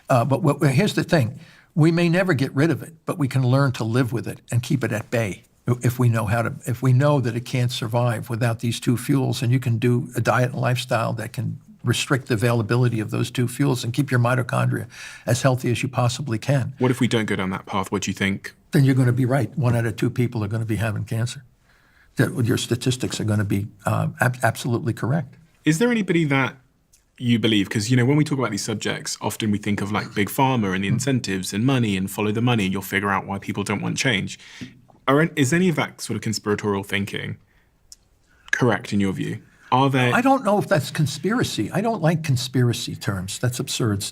but here's the thing. We may never get rid of it, but we can learn to live with it and keep it at bay if we know if we know that it can't survive without these two fuels, and you can do a diet and lifestyle that can restrict the availability of those two fuels and keep your mitochondria as healthy as you possibly can. What if we don't go down that path? What do you think? Then you're going to be right. 1 out of 2 people are going to be having cancer. Your statistics are going to be absolutely correct. Is there anybody that you believe, because, when we talk about these subjects, often we think of like big pharma and the incentives and money and follow the money, and you'll figure out why people don't want change. Is any of that sort of conspiratorial thinking correct in your view? Are there? I don't know if that's conspiracy. I don't like conspiracy terms. That's absurd.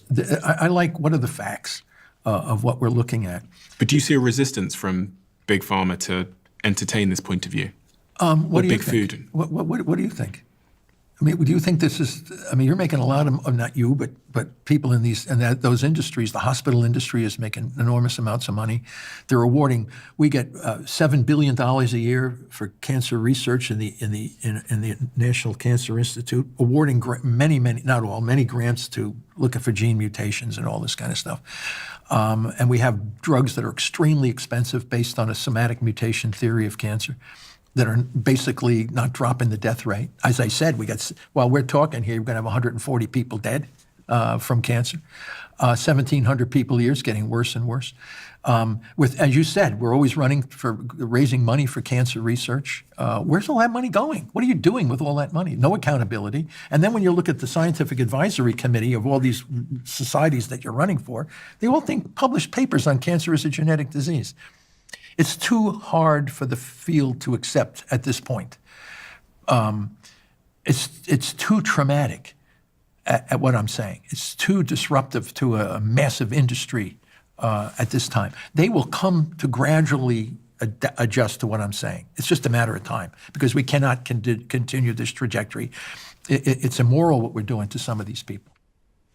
I like what are the facts of what we're looking at. But do you see a resistance from big pharma to entertain this point of view? What do you big think? food? What do you think? I mean, do you think this is? I mean, you're making a lot of not you, but people in those industries. The hospital industry is making enormous amounts of money. They're awarding. We get $7 billion a year for cancer research in the National Cancer Institute, awarding many grants to looking for gene mutations and all this kind of stuff. And we have drugs that are extremely expensive based on a somatic mutation theory of cancer, that are basically not dropping the death rate. As I said, while we're talking here, we're going to have 140 people dead from cancer. 1,700 people a year is getting worse and worse. As you said, we're always raising money for cancer research. Where's all that money going? What are you doing with all that money? No accountability. And then when you look at the scientific advisory committee of all these societies that you're running for, they all think published papers on cancer is a genetic disease. It's too hard for the field to accept at this point. It's too traumatic at what I'm saying. It's too disruptive to a massive industry at this time. They will come to gradually adjust to what I'm saying. It's just a matter of time because we cannot continue this trajectory. It's immoral what we're doing to some of these people.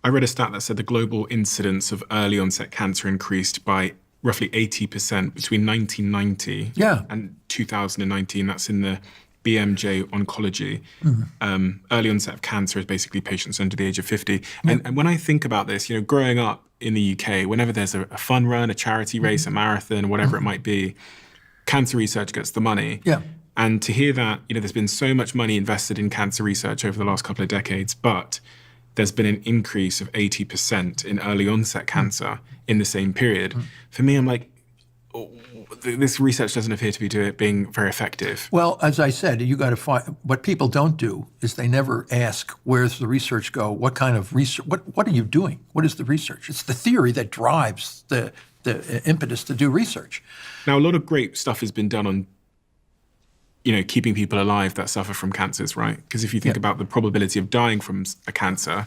I read a stat that said the global incidence of early onset cancer increased by roughly 80% between 1990 and 2019. That's in the BMJ Oncology. Early onset of cancer is basically patients under the age of 50. And when I think about this, growing up in the UK, whenever there's a fun run, a charity race, a marathon, whatever it might be, cancer research gets the money. And to hear that, there's been so much money invested in cancer research over the last couple of decades, but there's been an increase of 80% in early onset cancer in the same period. For me, I'm like, this research doesn't appear to be being very effective. Well, as I said, you got to find, what people don't do is they never ask, where's the research go? What kind of research, what are you doing? What is the research? It's the theory that drives the impetus to do research. Now, a lot of great stuff has been done on keeping people alive that suffer from cancers, right? Because if you think about the probability of dying from a cancer,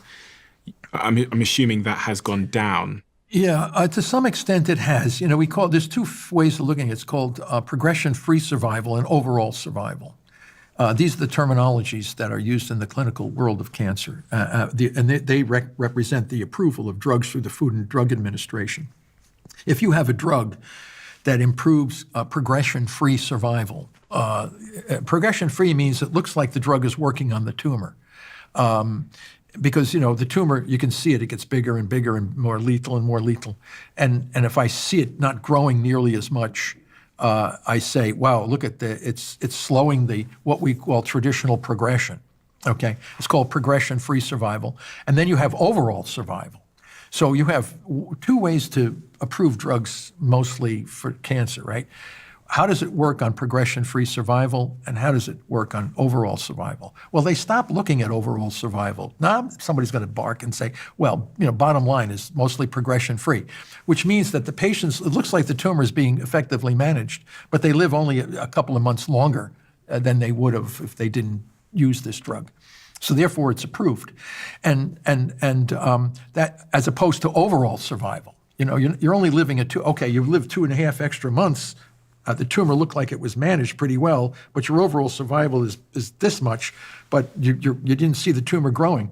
I'm assuming that has gone down. Yeah, to some extent it has. There's two ways of looking at it. It's called progression-free survival and overall survival. These are the terminologies that are used in the clinical world of cancer. They represent the approval of drugs through the Food and Drug Administration. If you have a drug that improves progression-free survival, progression-free means it looks like the drug is working on the tumor. Because, the tumor, you can see it gets bigger and bigger and more lethal and more lethal. And if I see it not growing nearly as much, I say, wow, look at it's slowing what we call traditional progression, okay? It's called progression-free survival. And then you have overall survival. So you have two ways to approve drugs mostly for cancer, right? How does it work on progression-free survival, and how does it work on overall survival? Well, they stopped looking at overall survival. Now somebody's going to bark and say, well, bottom line is mostly progression-free, which means that the patients, it looks like the tumor is being effectively managed, but they live only a couple of months longer than they would have if they didn't use this drug. So therefore, it's approved, and that as opposed to overall survival. You're only living you've lived 2.5 extra months. The tumor looked like it was managed pretty well, but your overall survival is this much, but you didn't see the tumor growing.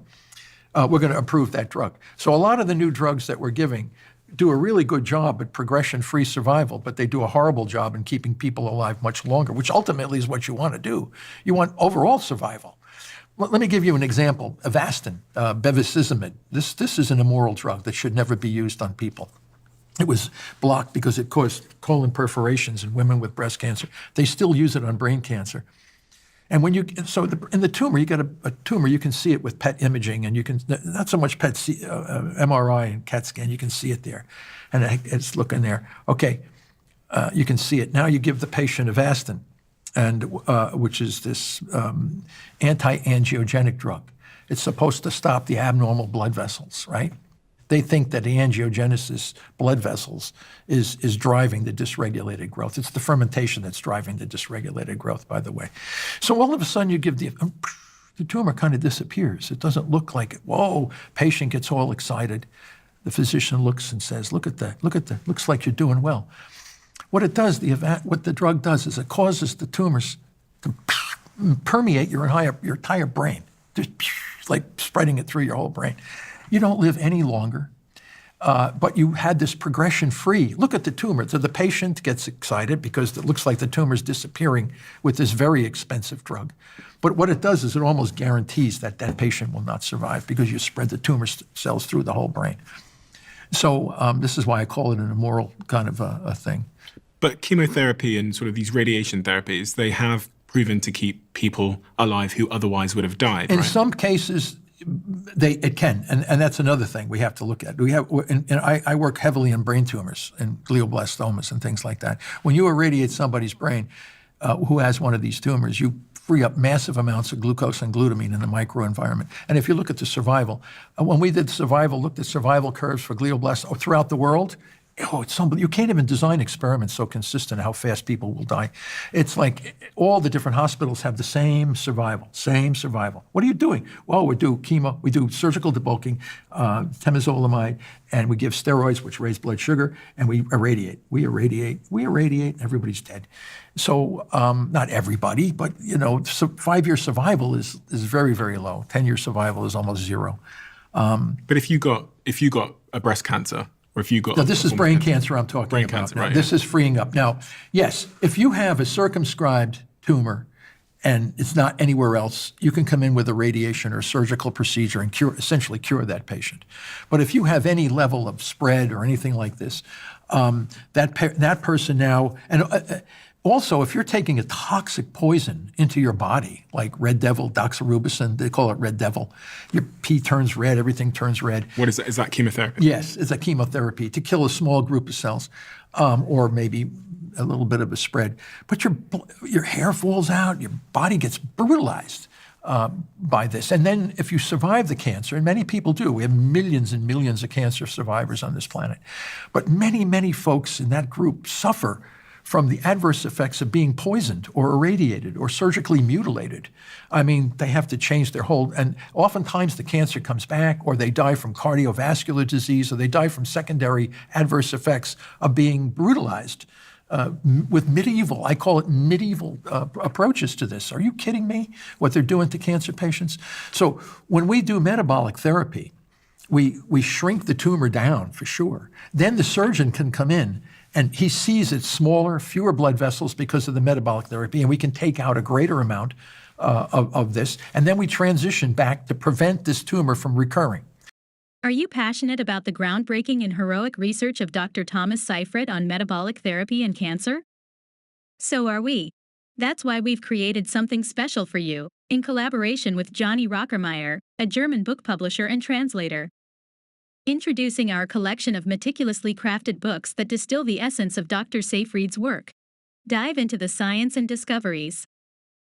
We're going to approve that drug. So a lot of the new drugs that we're giving do a really good job at progression-free survival, but they do a horrible job in keeping people alive much longer, which ultimately is what you want to do. You want overall survival. Let me give you an example. Avastin, bevacizumab. This is an immoral drug that should never be used on people. It was blocked because it caused colon perforations in women with breast cancer. They still use it on brain cancer. And when in the tumor, you get a tumor, you can see it with PET imaging, and you can, not so much PET, MRI and CAT scan, you can see it there. And it's looking there. Okay, you can see it. Now you give the patient Avastin, and which is this anti-angiogenic drug. It's supposed to stop the abnormal blood vessels, right? They think that the angiogenesis blood vessels is driving the dysregulated growth. It's the fermentation that's driving the dysregulated growth, by the way. So all of a sudden you give the tumor kind of disappears. It doesn't look like it. Whoa, patient gets all excited. The physician looks and says, look at that, looks like you're doing well. What it does, what the drug does is it causes the tumors to permeate your entire brain, just like spreading it through your whole brain. You don't live any longer, but you had this progression-free. Look at the tumor. So the patient gets excited because it looks like the tumor's disappearing with this very expensive drug. But what it does is it almost guarantees that that patient will not survive because you spread the tumor cells through the whole brain. So this is why I call it an immoral kind of a thing. But chemotherapy and sort of these radiation therapies, they have proven to keep people alive who otherwise would have died, In right? some cases, it can, and that's another thing we have to look at. I work heavily in brain tumors and glioblastomas and things like that. When you irradiate somebody's brain who has one of these tumors, you free up massive amounts of glucose and glutamine in the microenvironment. And if you look at the survival, when we did looked at survival curves for glioblastomas throughout the world, it's somebody, you can't even design experiments so consistent how fast people will die. It's like all the different hospitals have the same survival. What are you doing? Well, we do chemo, we do surgical debulking, temozolomide, and we give steroids, which raise blood sugar, and we irradiate, everybody's dead. So not everybody, but so 5-year survival is very, very low. 10-year survival is almost zero. But if you got a breast cancer, or if you got... No, this is brain cancer I'm talking brain about. Cancer, now, right, this is freeing up. Now, yes, if you have a circumscribed tumor and it's not anywhere else, you can come in with a radiation or surgical procedure and essentially cure that patient. But if you have any level of spread or anything like this, that person now... and also, if you're taking a toxic poison into your body, like red devil, doxorubicin, they call it red devil, your pee turns red, everything turns red. What is that? Is that chemotherapy? Yes, it's a chemotherapy to kill a small group of cells, or maybe a little bit of a spread. But your hair falls out, your body gets brutalized by this. And then if you survive the cancer, and many people do, we have millions and millions of cancer survivors on this planet, but many, many folks in that group suffer from the adverse effects of being poisoned or irradiated or surgically mutilated. I mean, they have to change their whole, and oftentimes the cancer comes back, or they die from cardiovascular disease, or they die from secondary adverse effects of being brutalized with medieval, I call it medieval approaches to this. Are you kidding me? What they're doing to cancer patients? So when we do metabolic therapy, we shrink the tumor down for sure. Then the surgeon can come in and he sees it's smaller, fewer blood vessels because of the metabolic therapy, and we can take out a greater amount of this, and then we transition back to prevent this tumor from recurring. Are you passionate about the groundbreaking and heroic research of Dr. Thomas Seyfried on metabolic therapy and cancer? So are we. That's why we've created something special for you, in collaboration with Johnny Rockermeyer, a German book publisher and translator. Introducing our collection of meticulously crafted books that distill the essence of Dr. Seyfried's work. Dive into the science and discoveries.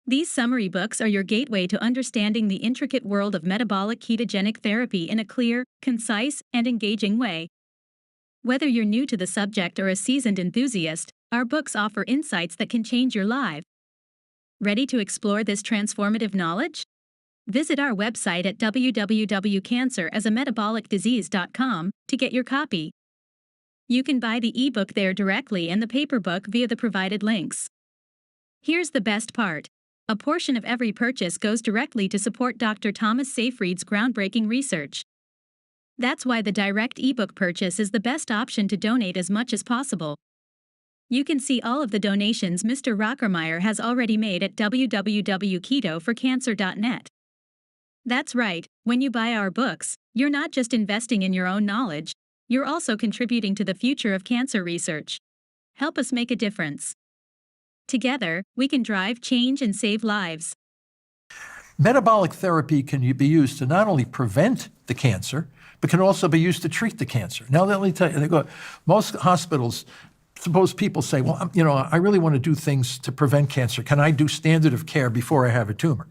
These summary books are your gateway to understanding the intricate world of metabolic ketogenic therapy in a clear, concise, and engaging way. Whether you're new to the subject or a seasoned enthusiast, our books offer insights that can change your life. Ready to explore this transformative knowledge? Visit our website at www.cancerasametabolicdisease.com to get your copy. You can buy the ebook there directly and the paperbook via the provided links. Here's the best part. A portion of every purchase goes directly to support Dr. Thomas Seyfried's groundbreaking research. That's why the direct ebook purchase is the best option to donate as much as possible. You can see all of the donations Mr. Rockermeyer has already made at www.ketoforcancer.net. That's right, when you buy our books, you're not just investing in your own knowledge, you're also contributing to the future of cancer research. Help us make a difference. Together, we can drive change and save lives. Metabolic therapy can be used to not only prevent the cancer, but can also be used to treat the cancer. Now, let me tell you, most hospitals, suppose people say, well, I really want to do things to prevent cancer. Can I do standard of care before I have a tumor?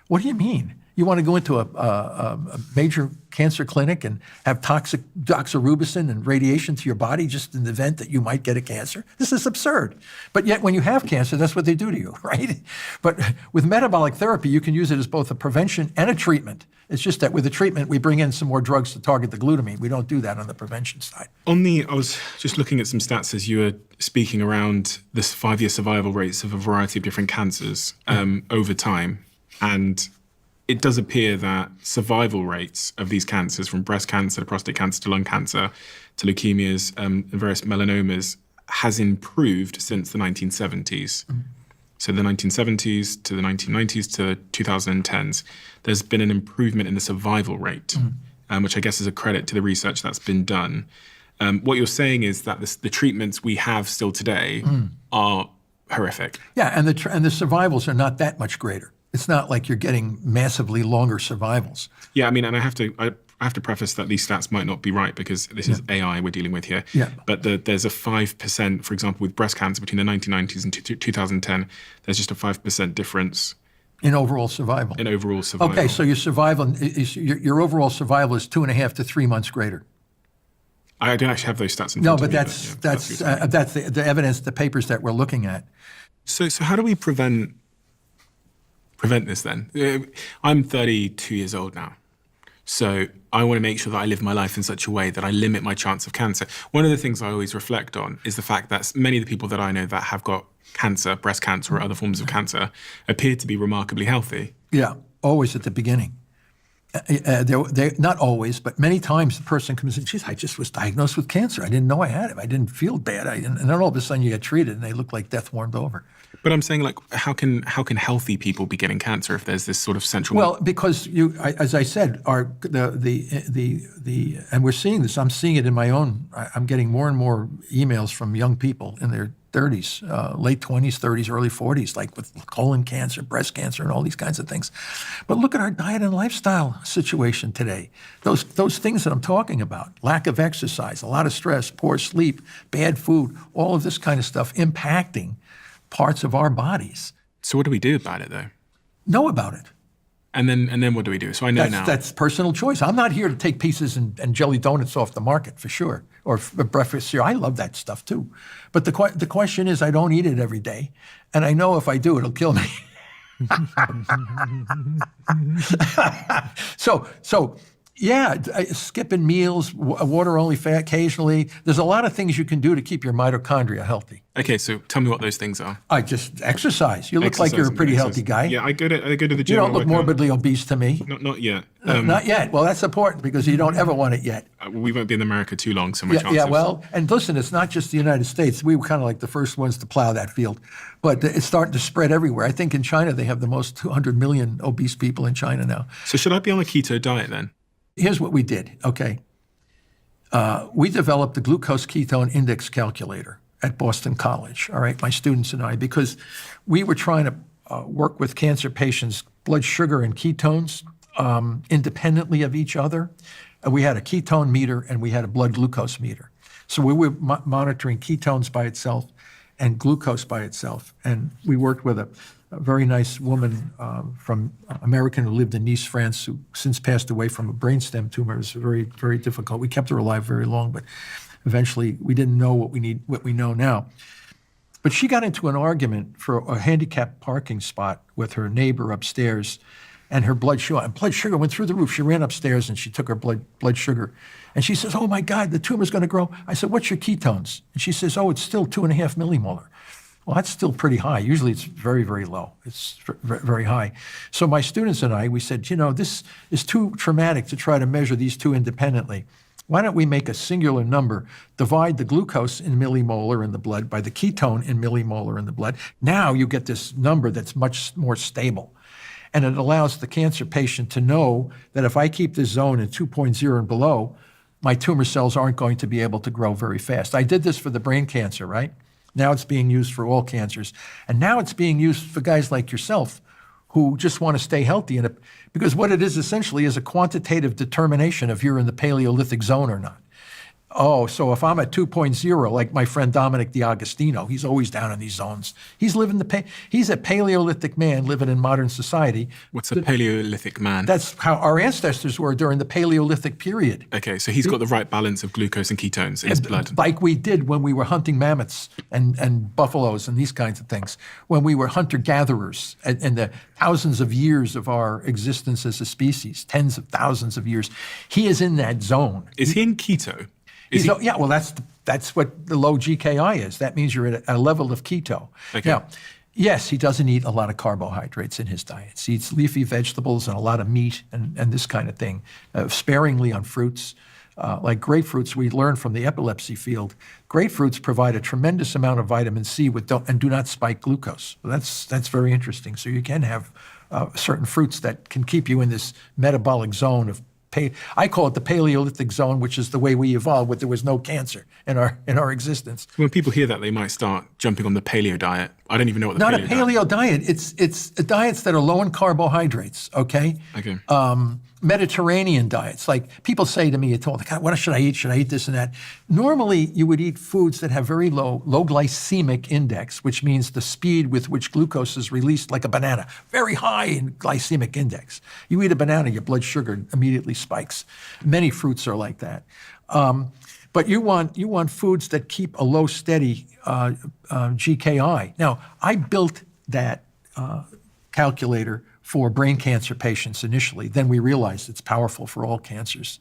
What do you mean? You want to go into a major cancer clinic and have toxic doxorubicin and radiation to your body just in the event that you might get a cancer? This is absurd. But yet when you have cancer, that's what they do to you, right? But with metabolic therapy, you can use it as both a prevention and a treatment. It's just that with the treatment, we bring in some more drugs to target the glutamine. We don't do that on the prevention side. I was just looking at some stats as you were speaking around this 5-year survival rates of a variety of different cancers over time. And it does appear that survival rates of these cancers, from breast cancer to prostate cancer to lung cancer to leukemias and various melanomas, has improved since the 1970s. Mm-hmm. So the 1970s to the 1990s to the 2010s, there's been an improvement in the survival rate, which I guess is a credit to the research that's been done. What you're saying is that the treatments we have still today are horrific. Yeah, and the survivals are not that much greater. It's not like you're getting massively longer survivals. Yeah, I mean, and I have to preface that these stats might not be right because this is AI we're dealing with here. Yeah. But there's a 5%, for example, with breast cancer between the 1990s and 2010, there's just a 5% difference. In overall survival. Okay, so your survival, your overall survival is 2.5 to 3 months greater. I don't actually have those stats in front No, of but me. that's the evidence, the papers that we're looking at. So how do we prevent this then? I'm 32 years old now. So I want to make sure that I live my life in such a way that I limit my chance of cancer. One of the things I always reflect on is the fact that many of the people that I know that have got cancer, breast cancer or other forms of cancer, appear to be remarkably healthy. Yeah, always at the beginning. They not always, but many times the person comes in, geez, I just was diagnosed with cancer. I didn't know I had it. I didn't feel bad. And then all of a sudden you get treated and they look like death warmed over. But I'm saying, like, how can healthy people be getting cancer if there's this sort of central? Well, because as I said, and we're seeing this. I'm seeing it in my own. I'm getting more and more emails from young people in their 30s, late 20s, 30s, early 40s, like with colon cancer, breast cancer, and all these kinds of things. But look at our diet and lifestyle situation today. Those things that I'm talking about: lack of exercise, a lot of stress, poor sleep, bad food, all of this kind of stuff impacting parts of our bodies. So what do we do about it, though? Know about it. And then what do we do? So I know now. That's personal choice. I'm not here to take pieces and jelly donuts off the market, for sure, or breakfast cereal. I love that stuff too. But the question is, I don't eat it every day. And I know if I do, it'll kill me. So yeah, skipping meals, water only occasionally. There's a lot of things you can do to keep your mitochondria healthy. Okay, so tell me what those things are. I just exercise. You look like you're a pretty healthy guy. Yeah, I go to the gym. You don't look morbidly obese to me. Not yet. Not yet. Well, that's important because you don't ever want it yet. We won't be in America too long, so my chances. Yeah, well, and listen, it's not just the United States. We were kind of like the first ones to plow that field. But it's starting to spread everywhere. I think in China, they have the most 200 million obese people in China now. So should I be on a keto diet then? Here's what we did, okay? We developed the glucose ketone index calculator at Boston College, all right, my students and I, because we were trying to work with cancer patients' blood sugar and ketones independently of each other. We had a ketone meter and we had a blood glucose meter. So we were monitoring ketones by itself and glucose by itself. And we worked with a very nice woman from American who lived in Nice, France, who since passed away from a brainstem tumor. It was very, very difficult. We kept her alive very long, but eventually we didn't know what we know now. But she got into an argument for a handicapped parking spot with her neighbor upstairs and her blood sugar went through the roof. She ran upstairs and she took her blood sugar. And she says, oh my God, the tumor's going to grow. I said, what's your ketones? And she says, oh, it's still 2.5 millimolar. Well, that's still pretty high. Usually it's very, very low. It's very high. So my students and I, we said, this is too traumatic to try to measure these two independently. Why don't we make a singular number, divide the glucose in millimolar in the blood by the ketone in millimolar in the blood. Now you get this number that's much more stable. And it allows the cancer patient to know that if I keep this zone at 2.0 and below, my tumor cells aren't going to be able to grow very fast. I did this for the brain cancer, right? Now it's being used for all cancers. And now it's being used for guys like yourself who just want to stay healthy. Because what it is essentially is a quantitative determination if you're in the Paleolithic zone or not. Oh, so if I'm at 2.0, like my friend Dominic D'Agostino, he's always down in these zones. He's a Paleolithic man living in modern society. What's a Paleolithic man? That's how our ancestors were during the Paleolithic period. Okay, so he's got the right balance of glucose and ketones in his blood. Like we did when we were hunting mammoths and buffaloes and these kinds of things, when we were hunter-gatherers in the thousands of years of our existence as a species, tens of thousands of years. He is in that zone. Is he in keto? Yeah, well, that's what the low GKI is. That means you're at a level of keto. Okay. Now, yes, he doesn't eat a lot of carbohydrates in his diet. He eats leafy vegetables and a lot of meat and this kind of thing, sparingly on fruits. Like grapefruits, we learned from the epilepsy field, grapefruits provide a tremendous amount of vitamin C and do not spike glucose. Well, that's very interesting. So you can have certain fruits that can keep you in this metabolic zone of I call it the Paleolithic zone, which is the way we evolved, where there was no cancer in our existence. When people hear that, they might start jumping on the paleo diet. I don't even know what the paleo diet. Not a paleo diet. It's diets that are low in carbohydrates. Okay. Okay. Mediterranean diets. Like people say to me, God, what should I eat? Should I eat this and that? Normally, you would eat foods that have very low glycemic index, which means the speed with which glucose is released, like a banana, very high in glycemic index. You eat a banana, your blood sugar immediately spikes. Many fruits are like that. But you want foods that keep a low, steady GKI. Now, I built that calculator for brain cancer patients initially. Then we realized it's powerful for all cancers.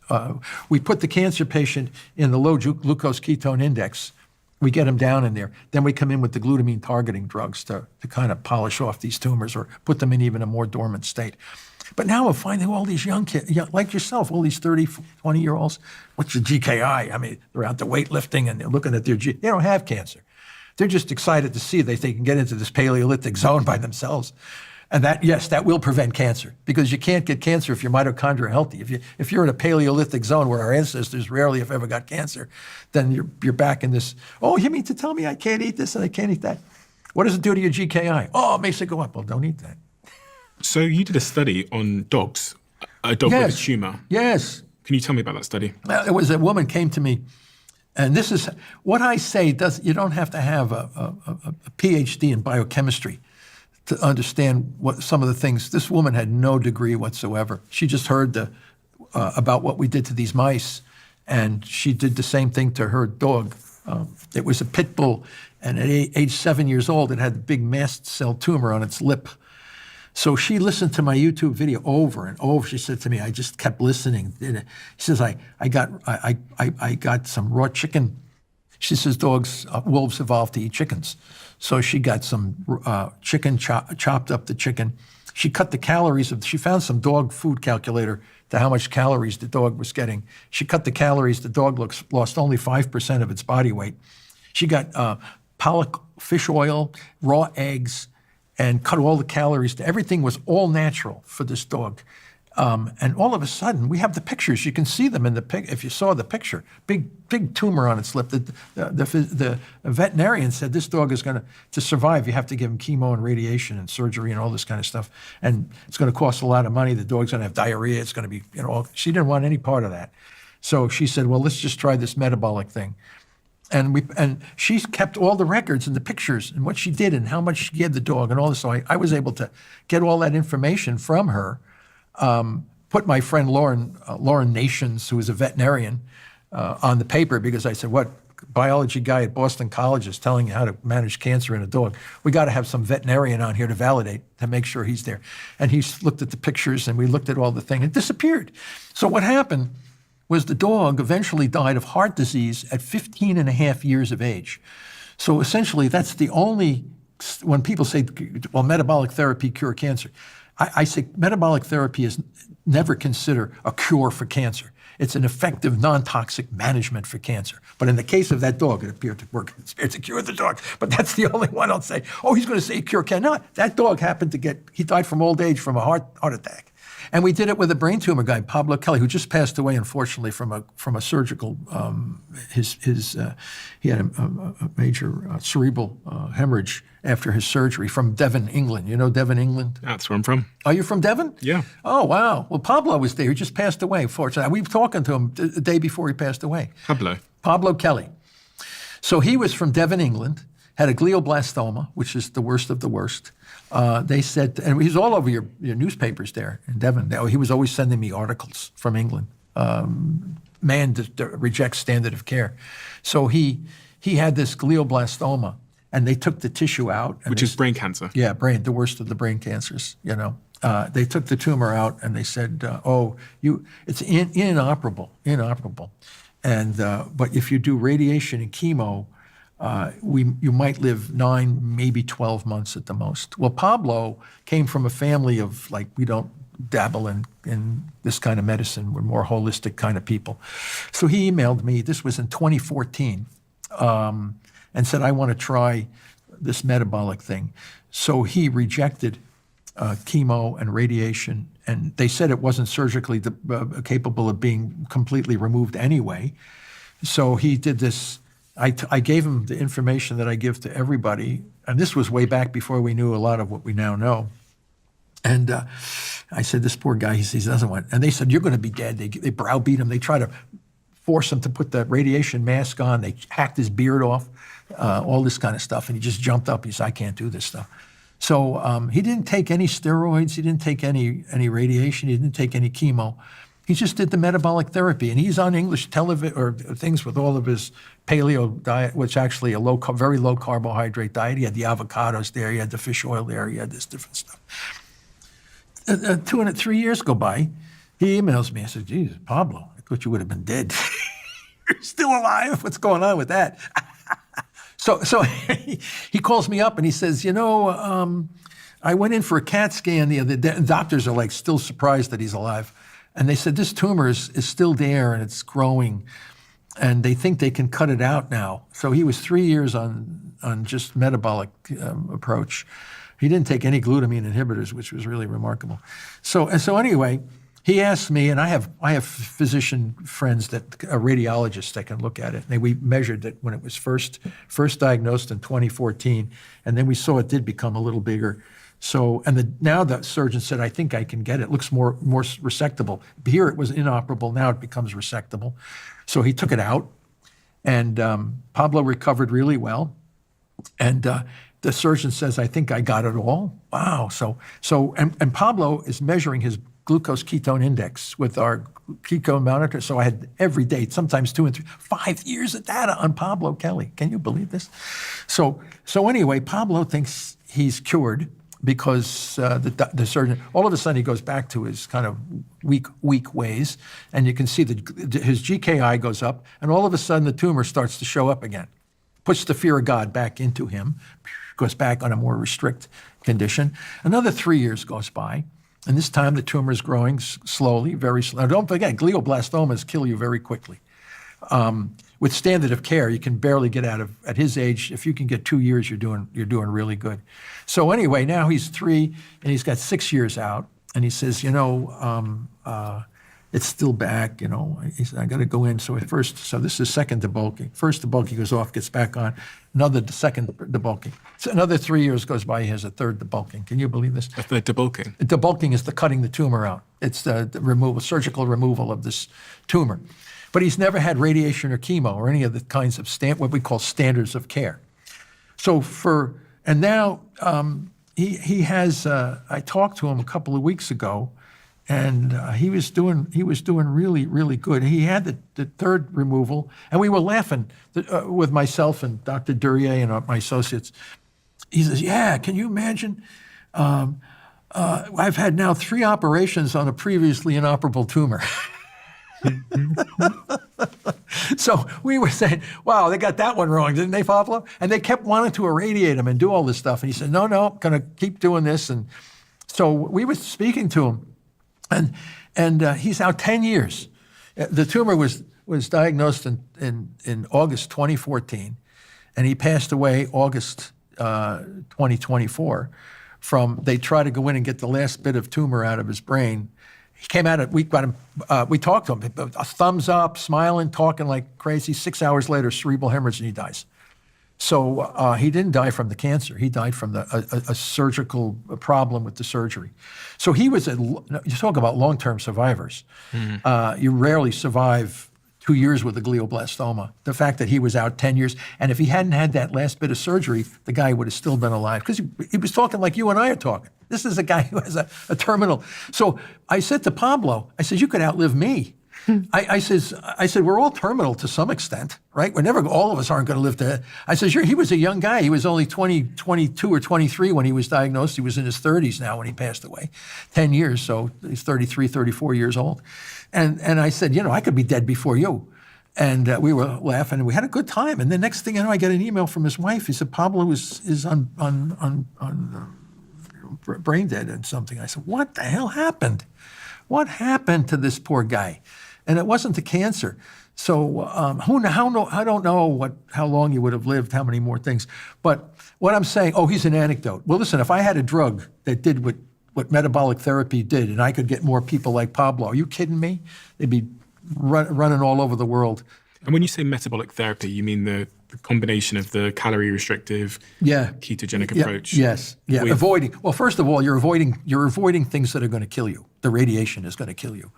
We put the cancer patient in the low glucose ketone index. We get them down in there. Then we come in with the glutamine targeting drugs to kind of polish off these tumors or put them in even a more dormant state. But now we're finding all these young kids, like yourself, all these 30, 20-year-olds, what's your GKI? I mean, they're out there weightlifting and they're looking at they don't have cancer. They're just excited to see that they can get into this Paleolithic zone by themselves. And that will prevent cancer, because you can't get cancer if your mitochondria are healthy. If you're in a Paleolithic zone where our ancestors rarely, if ever, got cancer, then you're back in this, oh, you mean to tell me I can't eat this and I can't eat that? What does it do to your GKI? Oh, it makes it go up. Well, don't eat that. So you did a study on dogs, a dog with a tumor. Yes. Can you tell me about that study? It was a woman came to me, and this is what I say. You don't have to have a PhD in biochemistry to understand what some of the things. This woman had no degree whatsoever. She just heard about what we did to these mice, and she did the same thing to her dog. It was a pit bull, and at age 7 years old, it had a big mast cell tumor on its lip. So she listened to my YouTube video over and over. She said to me, I just kept listening. She says, I got some raw chicken. She says, wolves evolved to eat chickens. So she got some chicken, chopped up the chicken. She cut the calories she found some dog food calculator to how much calories the dog was getting. She cut the calories. The dog lost only 5% of its body weight. She got pollock fish oil, raw eggs, and cut all the calories. Everything was all natural for this dog. And all of a sudden, we have the pictures. You can see them in the if you saw the picture. Big tumor on its lip. The veterinarian said this dog is to survive, you have to give him chemo and radiation and surgery and all this kind of stuff. And it's going to cost a lot of money. The dog's going to have diarrhea. It's going to be, she didn't want any part of that. So she said, well, let's just try this metabolic thing. And she kept all the records and the pictures and what she did and how much she gave the dog and all this. So I was able to get all that information from her, put my friend Lauren Nations, who is a veterinarian, on the paper, because I said, what biology guy at Boston College is telling you how to manage cancer in a dog. We got to have some veterinarian on here to validate, to make sure he's there. And he looked at the pictures, and we looked at all the thing. It disappeared. So what happened was the dog eventually died of heart disease at 15 and a half years of age. So essentially, that's the only, when people say, well, metabolic therapy cure cancer, I say metabolic therapy is never considered a cure for cancer. It's an effective, non-toxic management for cancer. But in the case of that dog, it appeared to work. It's a cure the dog. But that's the only one I'll say, oh, he's going to say cure cancer. No, that dog happened to he died from old age from a heart attack. And we did it with a brain tumor guy, Pablo Kelly, who just passed away, unfortunately, from a surgical. He had a major cerebral hemorrhage after his surgery from Devon, England. You know Devon, England? That's where I'm from. Are you from Devon? Yeah. Oh, wow. Well, Pablo was there. He just passed away, fortunately. We were talking to him the day before he passed away. Pablo Kelly. So he was from Devon, England, had a glioblastoma, which is the worst of the worst. They said, and he's all over your newspapers there in Devon. He was always sending me articles from England. Man rejects standard of care. So he had this glioblastoma, and they took the tissue out. Which is brain cancer. Yeah, the worst of the brain cancers, you know. They took the tumor out, and they said, it's inoperable. And but if you do radiation and chemo, you might live 9, maybe 12 months at the most. Well, Pablo came from a family of, like, we don't dabble in this kind of medicine. We're more holistic kind of people. So he emailed me, this was in 2014, and said, I want to try this metabolic thing. So he rejected chemo and radiation, and they said it wasn't surgically capable of being completely removed anyway. So he did this. I gave him the information that I give to everybody, and this was way back before we knew a lot of what we now know. And I said, this poor guy, he doesn't want, and they said, you're going to be dead. They browbeat him. They try to force him to put the radiation mask on. They hacked his beard off, all this kind of stuff, and he just jumped up. He said, I can't do this stuff. So he didn't take any steroids. He didn't take any radiation. He didn't take any chemo. He just did the metabolic therapy, and he's on English television or things with all of his paleo diet, which actually a very low carbohydrate diet. He had the avocados there, he had the fish oil there, he had this different stuff. 3 years go by, he emails me. I said, Jesus, Pablo, I thought you would have been dead. You're still alive? What's going on with that? So he calls me up and he says, I went in for a CAT scan the other day. Doctors are like still surprised that he's alive. And they said, this tumor is still there and it's growing, and they think they can cut it out now. So he was 3 years on just metabolic approach. He didn't take any glutamine inhibitors, which was really remarkable. So anyway, he asked me, and I have physician friends that are radiologists that can look at it. And we measured it when it was first diagnosed in 2014, and then we saw it did become a little bigger. So, now the surgeon said, I think I can get it. It looks more resectable. Here it was inoperable. Now it becomes resectable. So he took it out, and Pablo recovered really well. And the surgeon says, I think I got it all. Wow. And Pablo is measuring his glucose ketone index with our ketone monitor. So I had every day, sometimes 2 and 3, 5 years of data on Pablo Kelly. Can you believe this? So anyway, Pablo thinks he's cured, because the surgeon, all of a sudden he goes back to his kind of weak ways, and you can see his GKI goes up, and all of a sudden the tumor starts to show up again. Puts the fear of God back into him, goes back on a more restrict condition. Another 3 years goes by, and this time the tumor is growing slowly, very slowly. Now, don't forget, glioblastomas kill you very quickly. With standard of care, you can barely get out of, at his age, if you can get 2 years, you're doing really good. So anyway, now he's 3, and he's got 6 years out, and he says, it's still back, he said, I got to go in. So this is second debulking. First debulking goes off, gets back on. Second debulking. So another 3 years goes by, he has a third debulking. Can you believe this? A third debulking? Debulking is cutting the tumor out. It's the surgical removal of this tumor. But he's never had radiation or chemo or any of the kinds of what we call standards of care. Now he has, I talked to him a couple of weeks ago, And he was doing really, really good. He had the third removal, and we were laughing with myself and Dr. Duryea and my associates. He says, "Yeah, can you imagine? I've had now 3 operations on a previously inoperable tumor." So we were saying, "Wow, they got that one wrong, didn't they, Pablo?" And they kept wanting to irradiate him and do all this stuff. And he said, "No, I'm going to keep doing this." And so we were speaking to him. And he's out 10 years. The tumor was diagnosed in August 2014, and he passed away August 2024 from, they tried to go in and get the last bit of tumor out of his brain. He came out, we talked to him, a thumbs up, smiling, talking like crazy. 6 hours later, cerebral hemorrhage, and he dies. So he didn't die from the cancer. He died from a surgical problem with the surgery. So he was, you talk about long-term survivors. You rarely survive 2 years with a glioblastoma. The fact that he was out 10 years, and if he hadn't had that last bit of surgery, the guy would have still been alive. Because he was talking like you and I are talking. This is a guy who has a terminal. So I said to Pablo, I said, "You could outlive me." I said, "We're all terminal to some extent, right? All of us aren't going to live to." I said, "Sure." He was a young guy. He was only 22 or 23 when he was diagnosed. He was in his 30s now when he passed away. 10 years, so he's 33, 34 years old. And I said, "I could be dead before you." And we were laughing, and we had a good time. And the next thing I know, I get an email from his wife. He said, "Pablo is on brain dead and something." I said, "What the hell happened? What happened to this poor guy?" And it wasn't the cancer. So I don't know how long he would have lived, how many more things. But what I'm saying, he's an anecdote. Well, listen, if I had a drug that did what metabolic therapy did, and I could get more people like Pablo, are you kidding me? They'd be running all over the world. And when you say metabolic therapy, you mean the combination of the calorie restrictive, ketogenic approach? Yes. Avoiding. Well, first of all, you're avoiding things that are going to kill you. The radiation is going to kill you.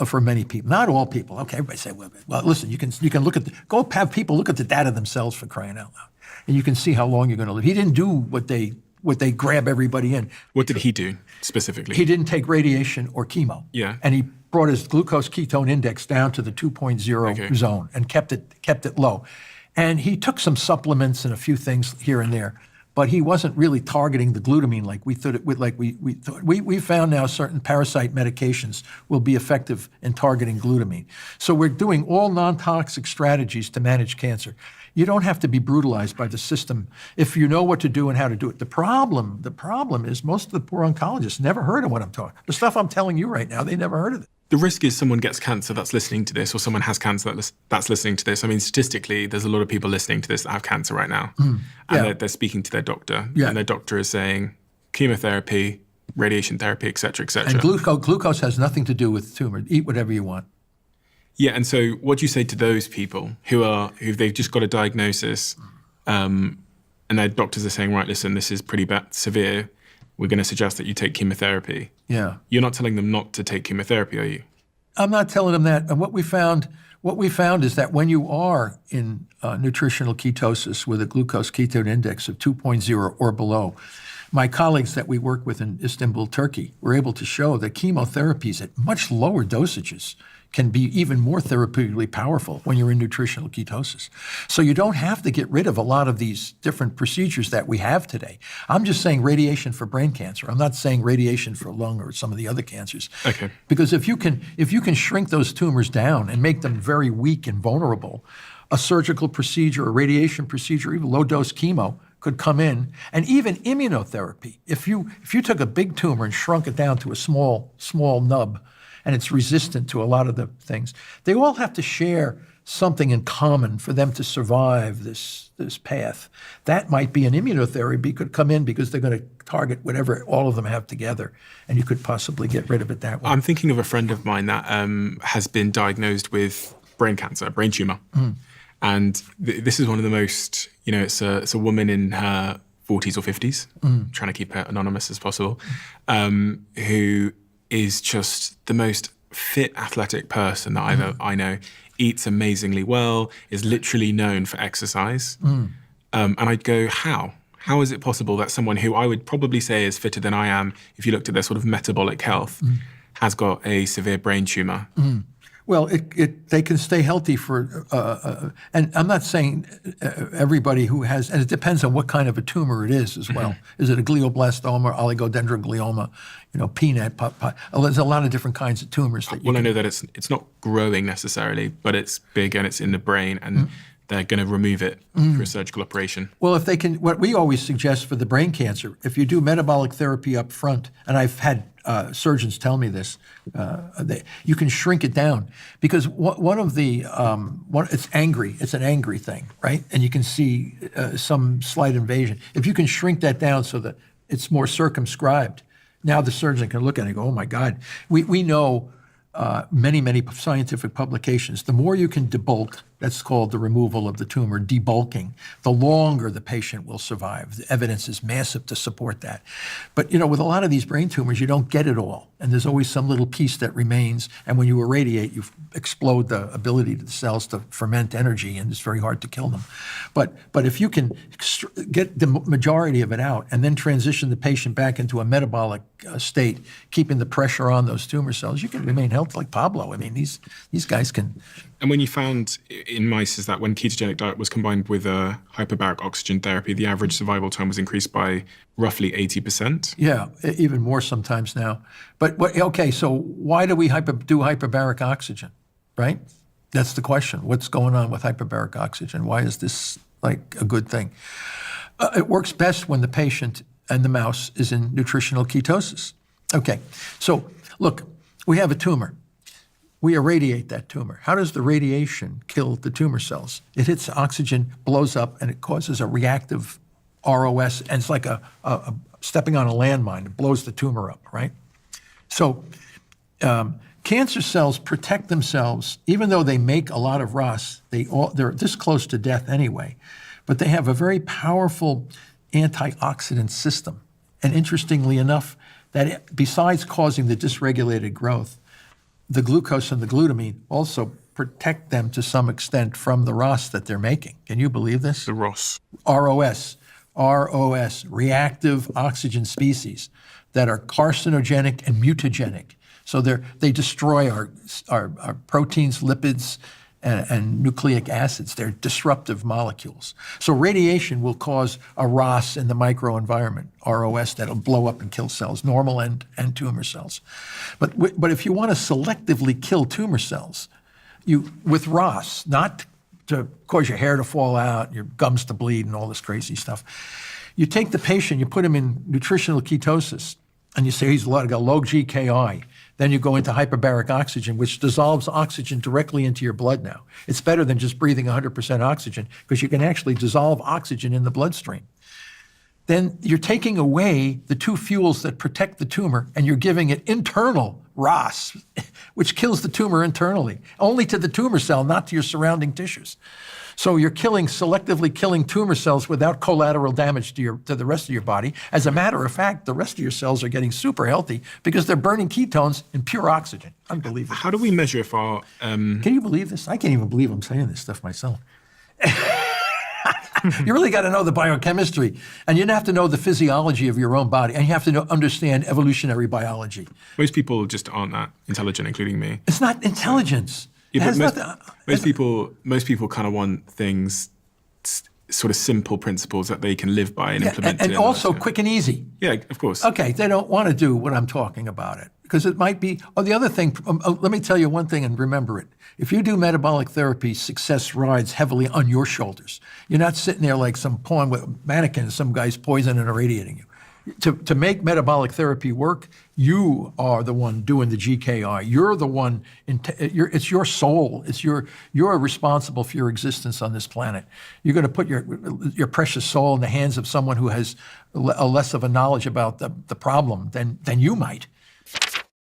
For many people, not all people. Okay, everybody say, well, listen, you can look at have people look at the data themselves, for crying out loud, and you can see how long you're going to live. He didn't do what they grab everybody in. What did he do specifically? He didn't take radiation or chemo. Yeah. And he brought his glucose ketone index down to the 2.0 zone and kept it low. And he took some supplements and a few things here and there, but he wasn't really targeting the glutamine like we thought. We found now certain parasite medications will be effective in targeting glutamine. So we're doing all non-toxic strategies to manage cancer. You don't have to be brutalized by the system if you know what to do and how to do it. The problem is most of the poor oncologists never heard of what I'm talking. The stuff I'm telling you right now, they never heard of it. The risk is someone gets cancer that's listening to this, or someone has cancer that's listening to this. I mean, statistically, there's a lot of people listening to this that have cancer right now. And they're speaking to their doctor. Yeah. And their doctor is saying chemotherapy, radiation therapy, et cetera, et cetera. And glucose has nothing to do with tumor. Eat whatever you want. Yeah, and so what do you say to those people who they've just got a diagnosis and their doctors are saying, right, listen, this is pretty bad, severe. We're going to suggest that you take chemotherapy. Yeah. You're not telling them not to take chemotherapy, are you? I'm not telling them that. And what we found is that when you are in nutritional ketosis with a glucose ketone index of 2.0 or below, my colleagues that we work with in Istanbul, Turkey, were able to show that chemotherapies at much lower dosages can be even more therapeutically powerful when you're in nutritional ketosis. So you don't have to get rid of a lot of these different procedures that we have today. I'm just saying radiation for brain cancer. I'm not saying radiation for lung or some of the other cancers. Okay. Because if you can shrink those tumors down and make them very weak and vulnerable, a surgical procedure, a radiation procedure, even low-dose chemo could come in, and even immunotherapy. If you took a big tumor and shrunk it down to a small nub, and it's resistant to a lot of the things, they all have to share something in common for them to survive this path. That might be an immunotherapy could come in because they're going to target whatever all of them have together, and you could possibly get rid of it that way. I'm thinking of a friend of mine that has been diagnosed with brain cancer, brain tumor. And this is one of the most, it's a woman in her 40s or 50s, trying to keep her anonymous as possible, who is just the most fit, athletic person that I know, eats amazingly well, is literally known for exercise. And I'd go, how? How is it possible that someone who I would probably say is fitter than I am, if you looked at their sort of metabolic health, has got a severe brain tumor? Well, they can stay healthy for, and I'm not saying everybody who has, and it depends on what kind of a tumor it is as well. Is it a glioblastoma, oligodendroglioma, peanut? There's a lot of different kinds of tumors. I know that it's not growing necessarily, but it's big and it's in the brain, and they're going to remove it through a surgical operation. Well, if they can, what we always suggest for the brain cancer, if you do metabolic therapy up front, and I've had surgeons tell me this, you can shrink it down because one of the, it's angry, it's an angry thing, right? And you can see some slight invasion. If you can shrink that down so that it's more circumscribed, now the surgeon can look at it and go, oh my God. We know many scientific publications, the more you can debulk, that's called the removal of the tumor, debulking, the longer the patient will survive. The evidence is massive to support that. But, with a lot of these brain tumors, you don't get it all. And there's always some little piece that remains. And when you irradiate, you explode the ability of the cells to ferment energy, and it's very hard to kill them. But if you can get the majority of it out and then transition the patient back into a metabolic state, keeping the pressure on those tumor cells, you can remain healthy like Pablo. I mean, these guys can. And when you found in mice is that when ketogenic diet was combined with hyperbaric oxygen therapy, the average survival time was increased by roughly 80%? Yeah, even more sometimes now. But okay, so why do we do hyperbaric oxygen, right? That's the question. What's going on with hyperbaric oxygen? Why is this like a good thing? It works best when the patient and the mouse is in nutritional ketosis. Okay, so look, we have a tumor. We irradiate that tumor. How does the radiation kill the tumor cells? It hits oxygen, blows up, and it causes a reactive ROS, and it's like a stepping on a landmine. It blows the tumor up, right? So cancer cells protect themselves, even though they make a lot of ROS. They're this close to death anyway, but they have a very powerful antioxidant system. And interestingly enough, that besides causing the dysregulated growth, the glucose and the glutamine also protect them to some extent from the ROS that they're making. Can you believe this? The ROS. ROS, reactive oxygen species that are carcinogenic and mutagenic. So they destroy our proteins, lipids, and nucleic acids. They're disruptive molecules. So radiation will cause a ROS in the microenvironment, ROS, that'll blow up and kill cells, normal and tumor cells. But if you want to selectively kill tumor cells, with ROS, not to cause your hair to fall out, your gums to bleed, and all this crazy stuff, you take the patient, you put him in nutritional ketosis, and you say he's got low GKI. Then you go into hyperbaric oxygen, which dissolves oxygen directly into your blood now. It's better than just breathing 100% oxygen because you can actually dissolve oxygen in the bloodstream. Then you're taking away the two fuels that protect the tumor and you're giving it internal ROS, which kills the tumor internally, only to the tumor cell, not to your surrounding tissues. So you're selectively killing tumor cells without collateral damage to the rest of your body. As a matter of fact, the rest of your cells are getting super healthy because they're burning ketones in pure oxygen. Unbelievable. How do we measure if our... Can you believe this? I can't even believe I'm saying this stuff myself. You really got to know the biochemistry, and you have to know the physiology of your own body, and you have to understand evolutionary biology. Most people just aren't that intelligent, including me. It's not intelligence. Yeah, most people kind of want things, sort of simple principles that they can live by and implement. And also quick and easy. Yeah, of course. Okay, they don't want to do what I'm talking about it because it might be. Oh, the other thing. Let me tell you one thing and remember it. If you do metabolic therapy, success rides heavily on your shoulders. You're not sitting there like some pawn with a mannequin, some guy's poisoning and irradiating you. To make metabolic therapy work, you are the one doing the GKI. You're the one. It's your soul. You're responsible for your existence on this planet. You're going to put your precious soul in the hands of someone who has less of a knowledge about the problem than you might.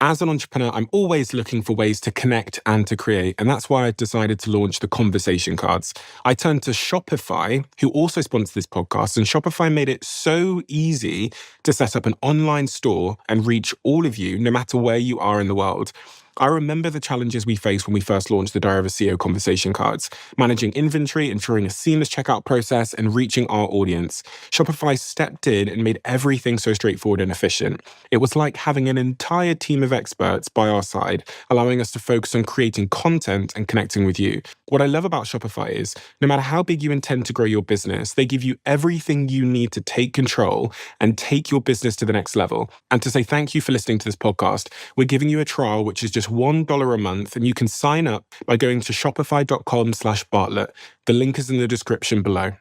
As an entrepreneur, I'm always looking for ways to connect and to create, and that's why I decided to launch the conversation cards. I turned to Shopify, who also sponsors this podcast, and Shopify made it so easy to set up an online store and reach all of you, no matter where you are in the world. I remember the challenges we faced when we first launched the Diary of a CEO conversation cards, managing inventory, ensuring a seamless checkout process, and reaching our audience. Shopify stepped in and made everything so straightforward and efficient. It was like having an entire team of experts by our side, allowing us to focus on creating content and connecting with you. What I love about Shopify is, no matter how big you intend to grow your business, they give you everything you need to take control and take your business to the next level. And to say thank you for listening to this podcast, we're giving you a trial, which is just $1 a month, and you can sign up by going to shopify.com/Bartlett. The link is in the description below.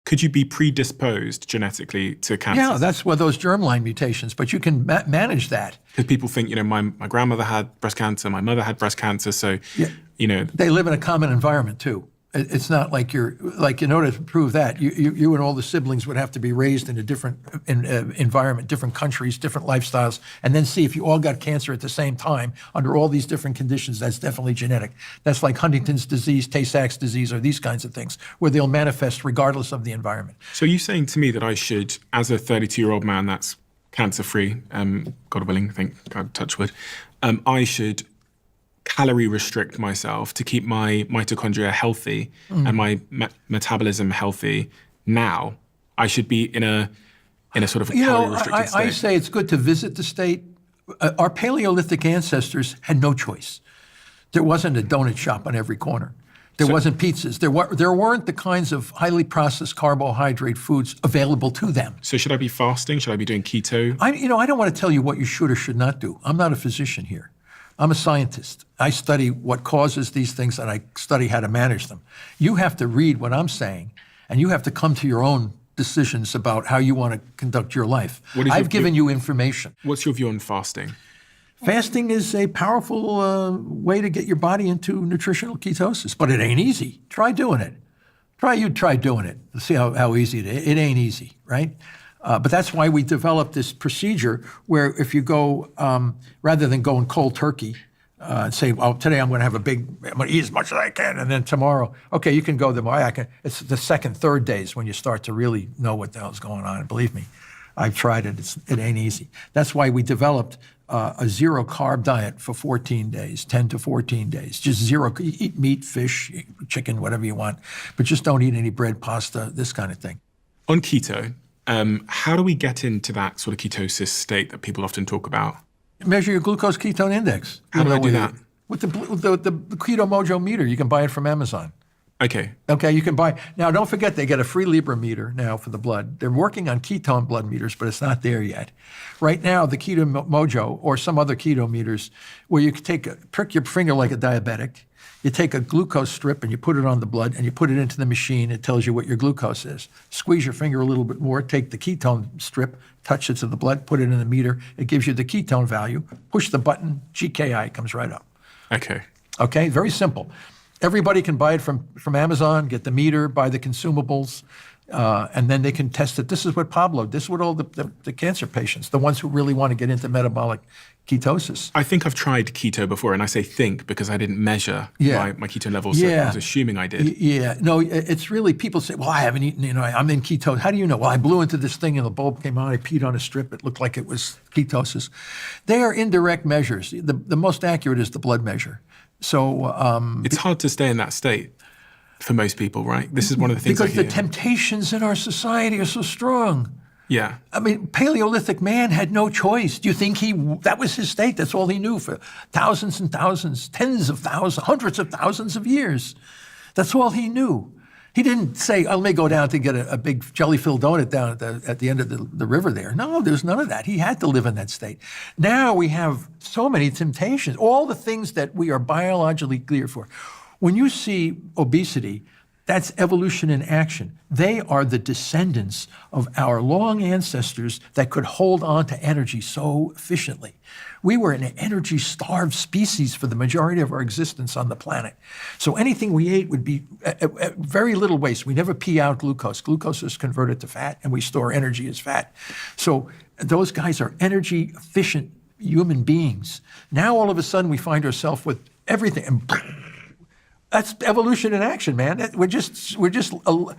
Could you be predisposed genetically to cancer? Yeah, that's where those germline mutations, but you can manage that. Because people think, my grandmother had breast cancer, my mother had breast cancer, so, They live in a common environment too. It's not like in order to prove that, you and all the siblings would have to be raised in a different environment, different countries, different lifestyles, and then see if you all got cancer at the same time under all these different conditions. That's definitely genetic. That's like Huntington's disease, Tay-Sachs disease, or these kinds of things, where they'll manifest regardless of the environment. So you're saying to me that I should, as a 32-year-old man that's cancer-free, God willing, thank God, touch wood, I should calorie restrict myself to keep my mitochondria healthy and my metabolism healthy now. I should be in a sort of a calorie restricted state. I say it's good to visit the state. Our Paleolithic ancestors had no choice. There wasn't a donut shop on every corner. There wasn't pizzas. There weren't the kinds of highly processed carbohydrate foods available to them. So should I be fasting? Should I be doing keto? I don't want to tell you what you should or should not do. I'm not a physician here. I'm a scientist. I study what causes these things, and I study how to manage them. You have to read what I'm saying, and you have to come to your own decisions about how you want to conduct your life. I've given you information. What's your view on fasting? Fasting is a powerful way to get your body into nutritional ketosis, but it ain't easy. Try doing it. Try doing it. See how easy it is. It ain't easy, right? But that's why we developed this procedure where if you go, rather than going cold turkey, say, today I'm going to eat as much as I can, and then tomorrow, okay, you can go it's the second, third days when you start to really know what the hell's going on. And believe me, I've tried it. It ain't easy. That's why we developed a zero carb diet for 14 days, 10 to 14 days. Just zero. You eat meat, fish, chicken, whatever you want, but just don't eat any bread, pasta, this kind of thing. On keto, how do we get into that sort of ketosis state that people often talk about? Measure your glucose ketone index. How do I do that? With the Keto Mojo meter. You can buy it from Amazon. Okay, you can buy. Now, don't forget, they get a free Libra meter now for the blood. They're working on ketone blood meters, but it's not there yet. Right now, the Keto Mojo or some other keto meters, where you can prick your finger like a diabetic. You take a glucose strip and you put it on the blood and you put it into the machine. It tells you what your glucose is. Squeeze your finger a little bit more, take the ketone strip, touch it to the blood, put it in the meter. It gives you the ketone value. Push the button, GKI comes right up. Okay, very simple. Everybody can buy it from Amazon, get the meter, buy the consumables, and then they can test it. This is what all the cancer patients, the ones who really want to get into metabolic ketosis. I think I've tried keto before, and I say think because I didn't measure my ketone levels, so I was assuming I did. Yeah, no, it's really, people say, well, I haven't eaten, I'm in ketosis. How do you know? Well, I blew into this thing and the bulb came on, I peed on a strip, it looked like it was ketosis. They are indirect measures. The most accurate is the blood measure. So it's hard to stay in that state for most people, right? This is one of the things because the temptations in our society are so strong. Yeah. I mean, Paleolithic man had no choice. Do you think that was his state? That's all he knew for thousands and thousands, tens of thousands, hundreds of thousands of years. That's all he knew. He didn't say, let me go down to get a big jelly-filled donut down at the end of the river there. No, there's none of that. He had to live in that state. Now we have so many temptations, all the things that we are biologically geared for. When you see obesity, that's evolution in action. They are the descendants of our long ancestors that could hold on to energy so efficiently. We were an energy-starved species for the majority of our existence on the planet. So anything we ate would be very little waste. We never pee out glucose. Glucose is converted to fat, and we store energy as fat. So those guys are energy-efficient human beings. Now all of a sudden we find ourselves with everything, and that's evolution in action, man.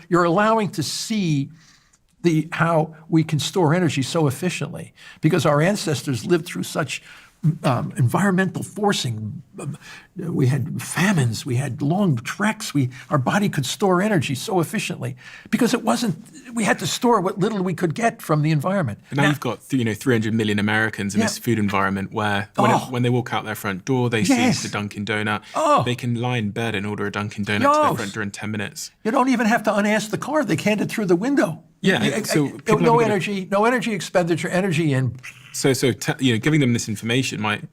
You're allowing to see how we can store energy so efficiently because our ancestors lived through such environmental forcing. We had famines. We had long treks. Our body could store energy so efficiently because we had to store what little we could get from the environment. But now you've got 300 million Americans in this food environment where when they walk out their front door, they see the Dunkin' Donut. They can lie in bed and order a Dunkin' Donut to their front door in 10 minutes. You don't even have to unask the car. They hand it through the window. Yeah, so no energy expenditure, energy in. So giving them this information might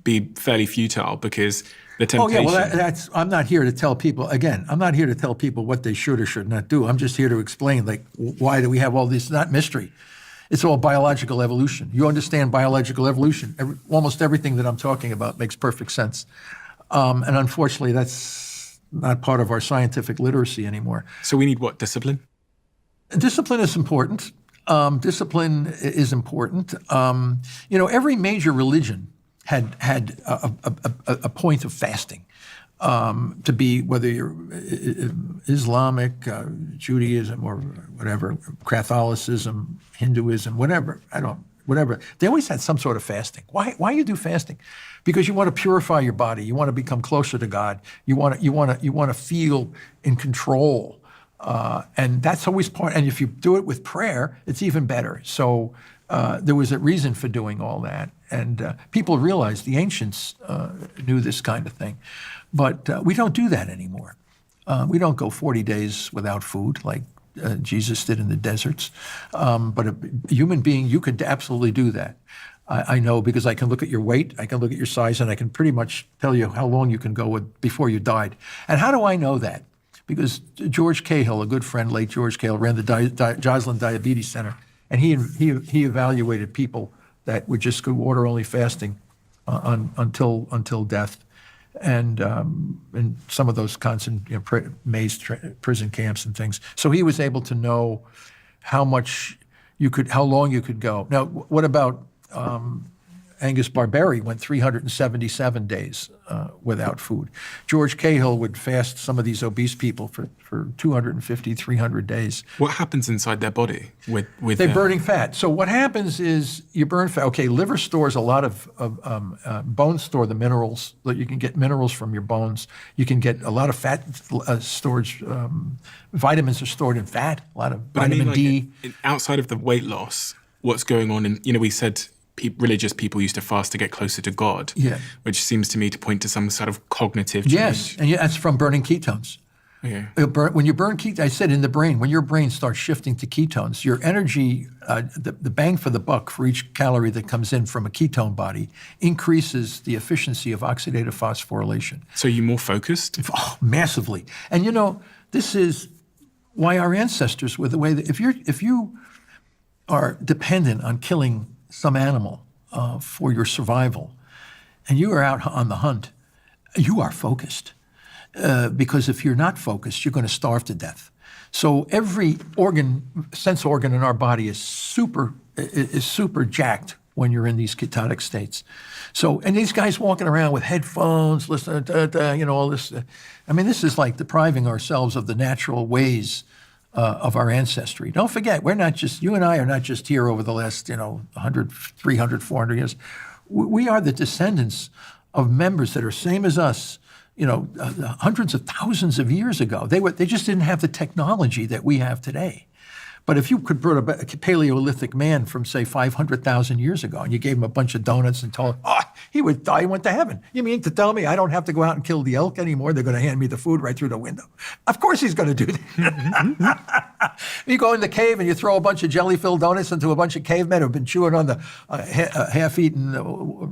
be fairly futile because the temptation. Oh yeah, well I'm not here to tell people. Again, I'm not here to tell people what they should or should not do. I'm just here to explain why do we have all this? Not mystery. It's all biological evolution. You understand biological evolution. Almost everything that I'm talking about makes perfect sense. And unfortunately, that's not part of our scientific literacy anymore. So we need what? Discipline? Discipline is important. Every major religion had a point of fasting. To be whether you're Islamic, Judaism, or whatever, Catholicism, Hinduism, whatever. They always had some sort of fasting. Why you do fasting? Because you want to purify your body. You want to become closer to God. You want to feel in control. And that's always part. And if you do it with prayer, it's even better. So there was a reason for doing all that. And people realized the ancients knew this kind of thing. But we don't do that anymore. We don't go 40 days without food like Jesus did in the deserts. But a human being, you could absolutely do that. I know because I can look at your weight, I can look at your size, and I can pretty much tell you how long you can go before you died. And how do I know that? Because George Cahill, a good friend, late George Cahill, ran the Joslin Diabetes Center, and he evaluated people that would just go water-only fasting until death, and some of those Maze prison camps and things. So he was able to know how long you could go. Now, what about Angus Barberi went 377 days without food. George Cahill would fast some of these obese people for 250, 300 days. What happens inside their body with They're burning fat. So what happens is you burn fat. Okay, liver stores a lot of bones store the minerals. You can get minerals from your bones. You can get a lot of fat storage. Vitamins are stored in fat. A lot of vitamin D. Outside of the weight loss, what's going on in, we said religious people used to fast to get closer to God, which seems to me to point to some sort of cognitive change. Yes, and that's from burning ketones. Okay. When you burn ketones, I said in the brain, when your brain starts shifting to ketones, your energy, the bang for the buck for each calorie that comes in from a ketone body increases the efficiency of oxidative phosphorylation. So you're more focused? Oh, massively. And this is why our ancestors were the way that if you are dependent on killing some animal for your survival, and you are out on the hunt, you are focused. Because if you're not focused, you're going to starve to death. So every sense organ in our body is super jacked when you're in these ketotic states. So, and these guys walking around with headphones, listening to, all this. This is like depriving ourselves of the natural ways of our ancestry. Don't forget, you and I are not just here over the last, 100, 300, 400 years. We are the descendants of members that are same as us, hundreds of thousands of years ago. They just didn't have the technology that we have today. But if you could bring a Paleolithic man from, say, 500,000 years ago, and you gave him a bunch of donuts and told him, he would die and went to heaven. You mean to tell me I don't have to go out and kill the elk anymore? They're going to hand me the food right through the window. Of course he's going to do that. You go in the cave and you throw a bunch of jelly-filled donuts into a bunch of cavemen who've been chewing on the half-eaten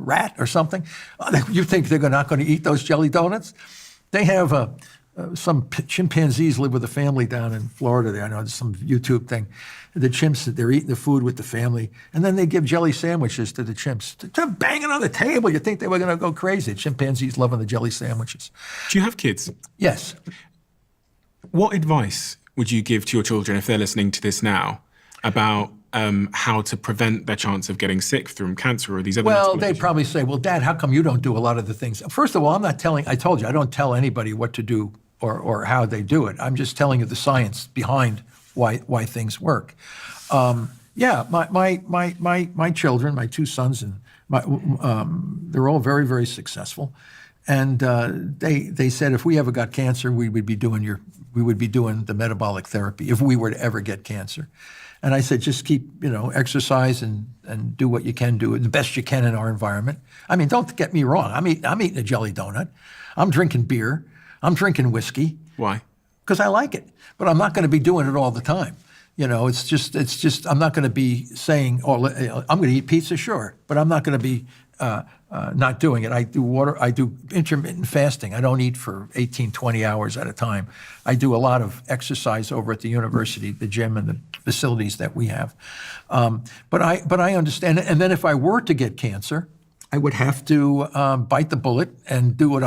rat or something. You think they're not going to eat those jelly donuts? They have some chimpanzees live with a family down in Florida. I know there's some YouTube thing. The chimps, they're eating the food with the family, and then they give jelly sandwiches to the chimps. They're banging on the table. You think they were going to go crazy. Chimpanzees loving the jelly sandwiches. Do you have kids? Yes. What advice would you give to your children if they're listening to this now about how to prevent their chance of getting sick through cancer or these other Well, they'd probably say, well, Dad, how come you don't do a lot of the things? First of all, I told you, I don't tell anybody what to do or how they do it. I'm just telling you the science behind why things work. Yeah, my children, my two sons, and they're all very, very successful. And they said if we ever got cancer, we would be doing the metabolic therapy if we were to ever get cancer. And I said, just keep, exercise and do what you can do, the best you can in our environment. I mean, don't get me wrong. I'm eating a jelly donut. I'm drinking beer. I'm drinking whiskey. Why? Because I like it. But I'm not going to be doing it all the time. It's just, I'm not going to be saying, I'm going to eat pizza, sure. But I'm not going to be not doing it. I do intermittent fasting. I don't eat for 18, 20 hours at a time. I do a lot of exercise over at the university, the gym and the facilities that we have. But I understand it. And then if I were to get cancer, I would have to bite the bullet and do what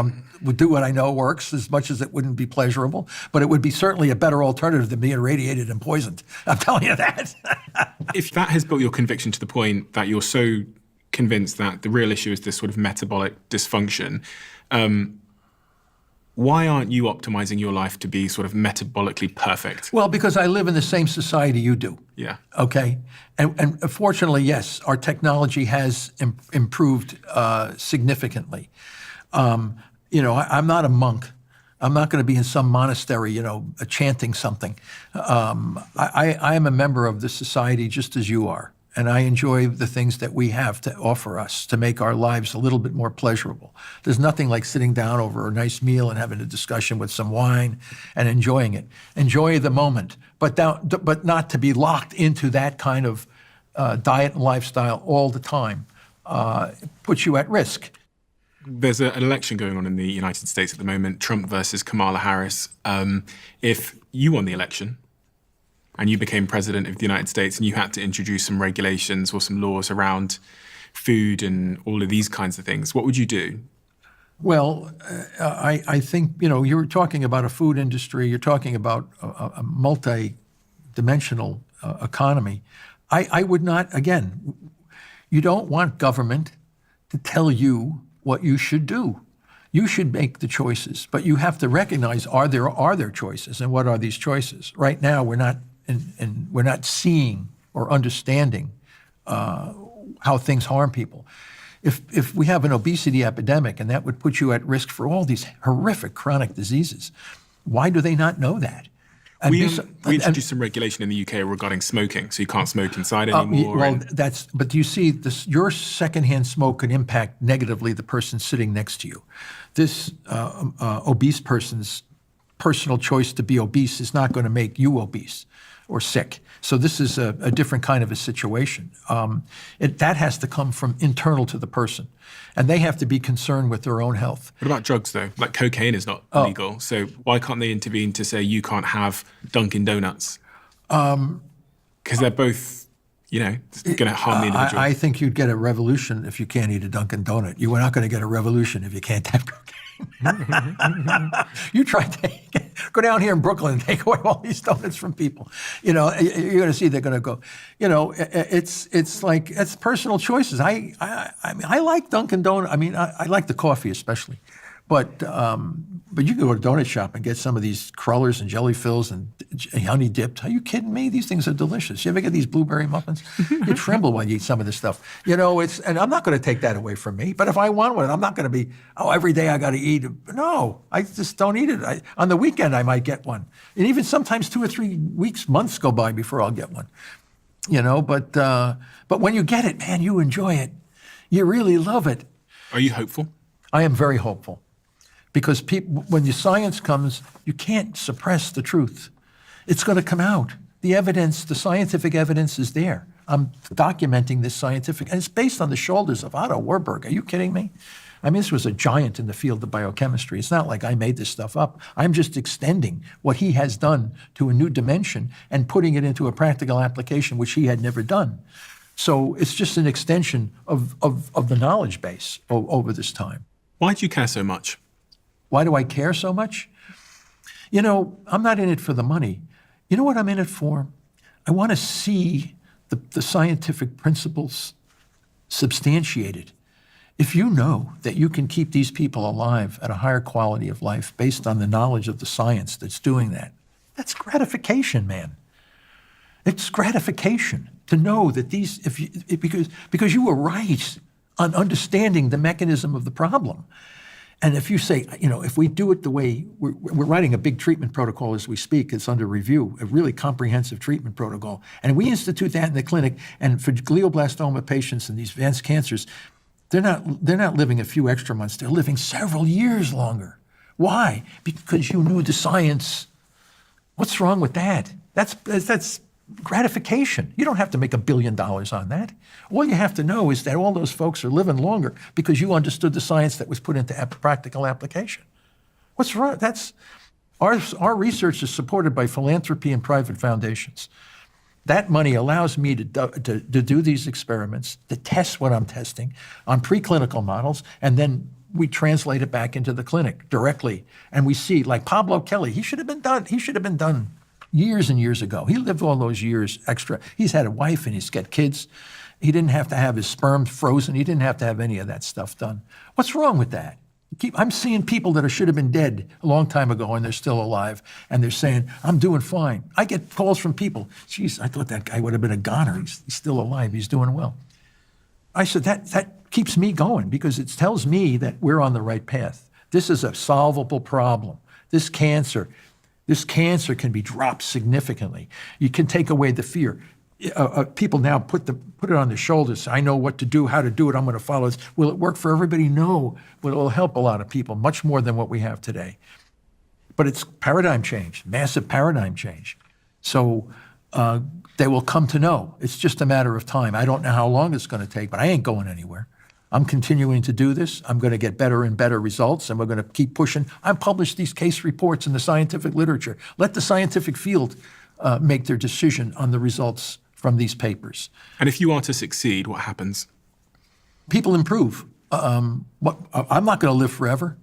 I know works, as much as it wouldn't be pleasurable. But it would be certainly a better alternative than being irradiated and poisoned. I'm telling you that. If that has built your conviction to the point that you're so convinced that the real issue is this sort of metabolic dysfunction, why aren't you optimizing your life to be sort of metabolically perfect? Well, because I live in the same society you do. Yeah. Okay. And fortunately, yes, our technology has improved significantly. I'm not a monk. I'm not going to be in some monastery, chanting something. I am a member of this society just as you are. And I enjoy the things that we have to offer us to make our lives a little bit more pleasurable. There's nothing like sitting down over a nice meal and having a discussion with some wine and enjoying it. Enjoy the moment, but not to be locked into that kind of diet and lifestyle all the time. It puts you at risk. There's an election going on in the United States at the moment, Trump versus Kamala Harris. If you won the election, and you became president of the United States and you had to introduce some regulations or some laws around food and all of these kinds of things, what would you do? Well, I think, you're talking about a food industry, you're talking about a multi-dimensional economy. I would not, again, you don't want government to tell you what you should do. You should make the choices, but you have to recognize, are there choices, and what are these choices? Right now, we're not seeing or understanding how things harm people. If we have an obesity epidemic, and that would put you at risk for all these horrific chronic diseases, why do they not know that? And we introduced some regulation in the UK regarding smoking, so you can't smoke inside anymore. But do you see, your secondhand smoke can impact negatively the person sitting next to you. This obese person's personal choice to be obese is not going to make you obese or sick. So this is a different kind of a situation. That has to come from internal to the person, and they have to be concerned with their own health. What about drugs, though? Like cocaine is not legal, so why can't they intervene to say you can't have Dunkin' Donuts? Because they're both, going to harm the individual. I think you'd get a revolution if you can't eat a Dunkin' Donut. You are not going to get a revolution if you can't have cocaine. You try to go down here in Brooklyn and take away all these donuts from people. You're going to see they're going to go. It's personal choices. I like Dunkin' Donuts. I mean, I like the coffee especially, but you can go to a donut shop and get some of these crullers and jelly fills and honey dipped. Are you kidding me? These things are delicious. You ever get these blueberry muffins? You tremble when you eat some of this stuff. And I'm not going to take that away from me. But if I want one, I'm not going to be, every day I got to eat. No, I just don't eat it. On the weekend, I might get one. And even sometimes 2 or 3 weeks, months go by before I'll get one. But when you get it, man, you enjoy it. You really love it. Are you hopeful? I am very hopeful. Because when the science comes, you can't suppress the truth. It's going to come out. The evidence, the scientific evidence is there. I'm documenting this scientific, and it's based on the shoulders of Otto Warburg. Are you kidding me? I mean, this was a giant in the field of biochemistry. It's not like I made this stuff up. I'm just extending what he has done to a new dimension and putting it into a practical application, which he had never done. So it's just an extension of the knowledge base over this time. Why do you care so much? Why do I care so much? I'm not in it for the money. You know what I'm in it for? I want to see the scientific principles substantiated. If you know that you can keep these people alive at a higher quality of life based on the knowledge of the science that's doing that, that's gratification, man. It's gratification to know that because you were right on understanding the mechanism of the problem. And if you say, if we do it the way we're writing a big treatment protocol as we speak, it's under review, a really comprehensive treatment protocol. And we institute that in the clinic. And for glioblastoma patients and these advanced cancers, they're not living a few extra months. They're living several years longer. Why? Because you knew the science. What's wrong with that? That's gratification. You don't have to make $1 billion on that. All you have to know is that all those folks are living longer because you understood the science that was put into practical application. What's wrong? That's our research is supported by philanthropy and private foundations. That money allows me to do these experiments, to test what I'm testing on preclinical models, and then we translate it back into the clinic directly. And we see, like Pablo Kelly, he should have been done years and years ago. He lived all those years extra. He's had a wife and he's got kids. He didn't have to have his sperm frozen. He didn't have to have any of that stuff done. What's wrong with that? I'm seeing people that should have been dead a long time ago and they're still alive and they're saying, I'm doing fine. I get calls from people, geez, I thought that guy would have been a goner. He's still alive. He's doing well. I said, that keeps me going because it tells me that we're on the right path. This is a solvable problem. This cancer can be dropped significantly. You can take away the fear. People now put it on their shoulders. I know what to do, how to do it. I'm going to follow this. Will it work for everybody? No, but it will help a lot of people, much more than what we have today. But it's paradigm change, massive paradigm change. So they will come to know. It's just a matter of time. I don't know how long it's going to take, but I ain't going anywhere. I'm continuing to do this. I'm going to get better and better results, and we're going to keep pushing. I publish these case reports in the scientific literature. Let the scientific field make their decision on the results from these papers. And if you are to succeed, what happens? People improve. I'm not going to live forever.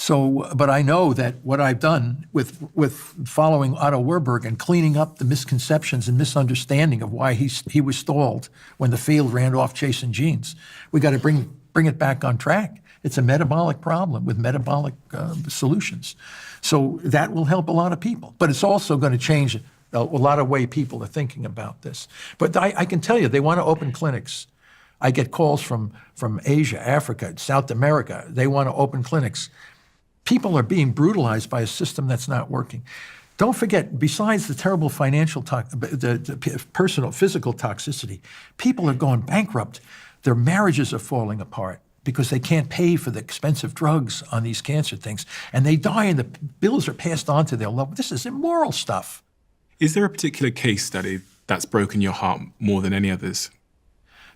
But I know that what I've done with following Otto Warburg and cleaning up the misconceptions and misunderstanding of why he was stalled when the field ran off chasing genes, we got to bring it back on track. It's a metabolic problem with metabolic solutions. So that will help a lot of people. But it's also going to change a lot of way people are thinking about this. But I can tell you, they want to open clinics. I get calls from Asia, Africa, South America. They want to open clinics. People are being brutalized by a system that's not working. Don't forget, besides the terrible financial, the personal, physical toxicity, people are going bankrupt. Their marriages are falling apart because they can't pay for the expensive drugs on these cancer things. And they die and the bills are passed on to their loved ones. This is immoral stuff. Is there a particular case study that's broken your heart more than any others?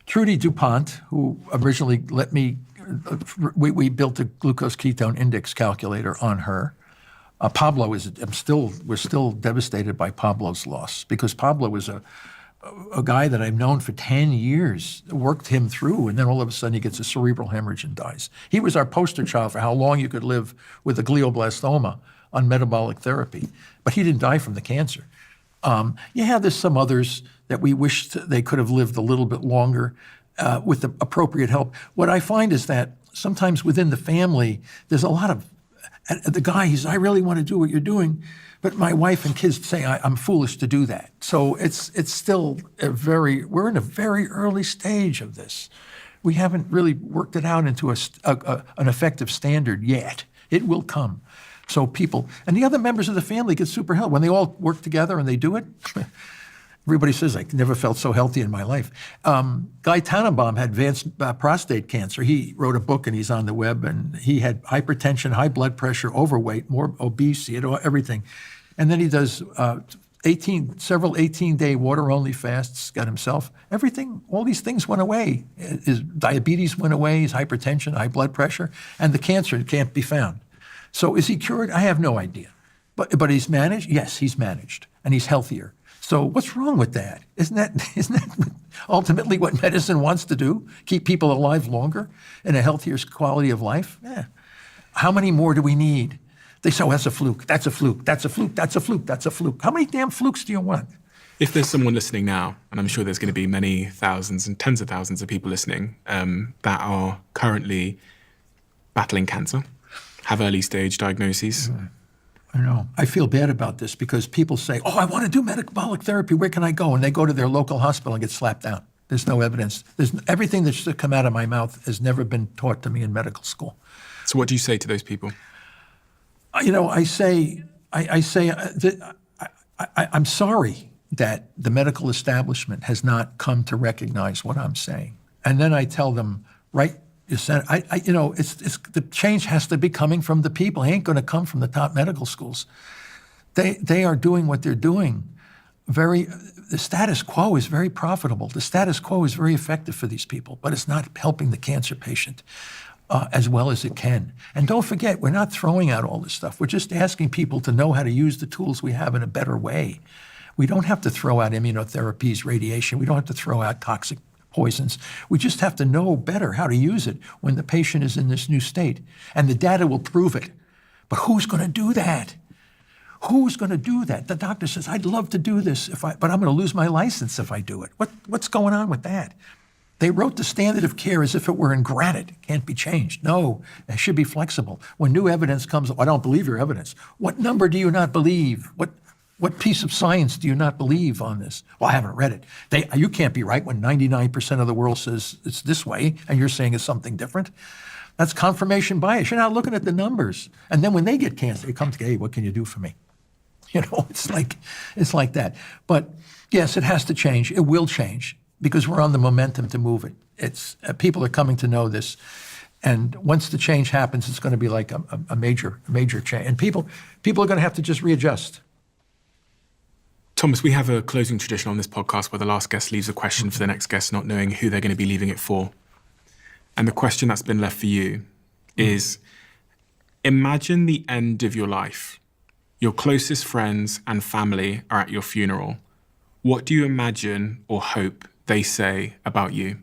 Trudy DuPont, who originally let me, we built a glucose ketone index calculator on her. Pablo we're still devastated by Pablo's loss because Pablo was a guy that I've known for 10 years, worked him through, and then all of a sudden he gets a cerebral hemorrhage and dies. He was our poster child for how long you could live with a glioblastoma on metabolic therapy, but he didn't die from the cancer. There's some others that we wish they could have lived a little bit longer with the appropriate help. What I find is that sometimes within the family, there's a lot of, the guy, I really want to do what you're doing, but my wife and kids say I'm foolish to do that. So it's still we're in a very early stage of this. We haven't really worked it out into an effective standard yet. It will come. So people, and the other members of the family get super healthy. When they all work together and they do it, everybody says, I never felt so healthy in my life. Guy Tannenbaum had advanced prostate cancer. He wrote a book and he's on the web, and he had hypertension, high blood pressure, overweight, more obese, he had everything. And then he does several 18-day water-only fasts, got himself, everything, all these things went away. His diabetes went away, his hypertension, high blood pressure, and the cancer can't be found. So is he cured? I have no idea. But he's managed? Yes, he's managed, and he's healthier. So what's wrong with that? Isn't that ultimately what medicine wants to do? Keep people alive longer and a healthier quality of life? Yeah. How many more do we need? They say, oh, that's a fluke, that's a fluke, that's a fluke, that's a fluke, that's a fluke. How many damn flukes do you want? If there's someone listening now, and I'm sure there's going to be many thousands and tens of thousands of people listening that are currently battling cancer, have early stage diagnoses, I know. I feel bad about this because people say, oh, I want to do metabolic therapy. Where can I go? And they go to their local hospital and get slapped down. There's no evidence. Everything that's come out of my mouth has never been taught to me in medical school. So what do you say to those people? I say that I'm sorry that the medical establishment has not come to recognize what I'm saying. And then I tell them, right, it's the change has to be coming from the people. It ain't going to come from the top medical schools. They are doing what they're doing. The status quo is very profitable. The status quo is very effective for these people, but it's not helping the cancer patient as well as it can. And don't forget, we're not throwing out all this stuff. We're just asking people to know how to use the tools we have in a better way. We don't have to throw out immunotherapies, radiation. We don't have to throw out toxic poisons. We just have to know better how to use it when the patient is in this new state. And the data will prove it. But who's going to do that? Who's going to do that? The doctor says, I'd love to do this, but I'm going to lose my license if I do it. What's going on with that? They wrote the standard of care as if it were in granite. It can't be changed. No, it should be flexible. When new evidence comes, I don't believe your evidence. What number do you not believe? What piece of science do you not believe on this? Well, I haven't read it. You can't be right when 99% of the world says it's this way and you're saying it's something different. That's confirmation bias. You're not looking at the numbers. And then when they get cancer, they come to, hey, what can you do for me? It's like that. But yes, it has to change. It will change because we're on the momentum to move it. People are coming to know this. And once the change happens, it's going to be like a major change. And people are going to have to just readjust. Thomas, we have a closing tradition on this podcast where the last guest leaves a question for the next guest, not knowing who they're going to be leaving it for. And the question that's been left for you is, imagine the end of your life. Your closest friends and family are at your funeral. What do you imagine or hope they say about you?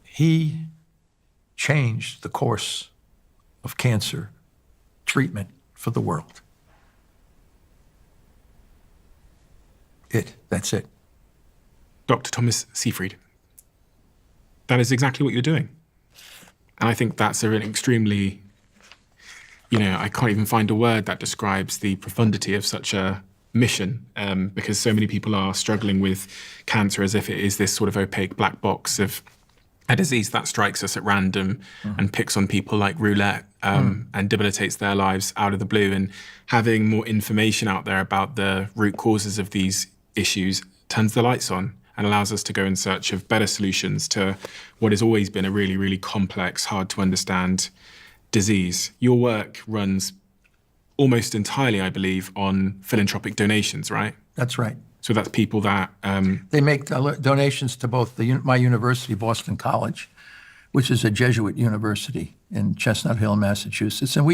He changed the course of cancer treatment for the world. That's it. Dr. Thomas Seyfried. That is exactly what you're doing. And I think that's an extremely, I can't even find a word that describes the profundity of such a mission, because so many people are struggling with cancer as if it is this sort of opaque black box of a disease that strikes us at random and picks on people like roulette and debilitates their lives out of the blue. And having more information out there about the root causes of these issues turns the lights on and allows us to go in search of better solutions to what has always been a really, really complex, hard to understand disease. Your work runs almost entirely, I believe, on philanthropic donations, right? That's right. So that's people that... They make donations to both my university, Boston College, which is a Jesuit university in Chestnut Hill, Massachusetts. And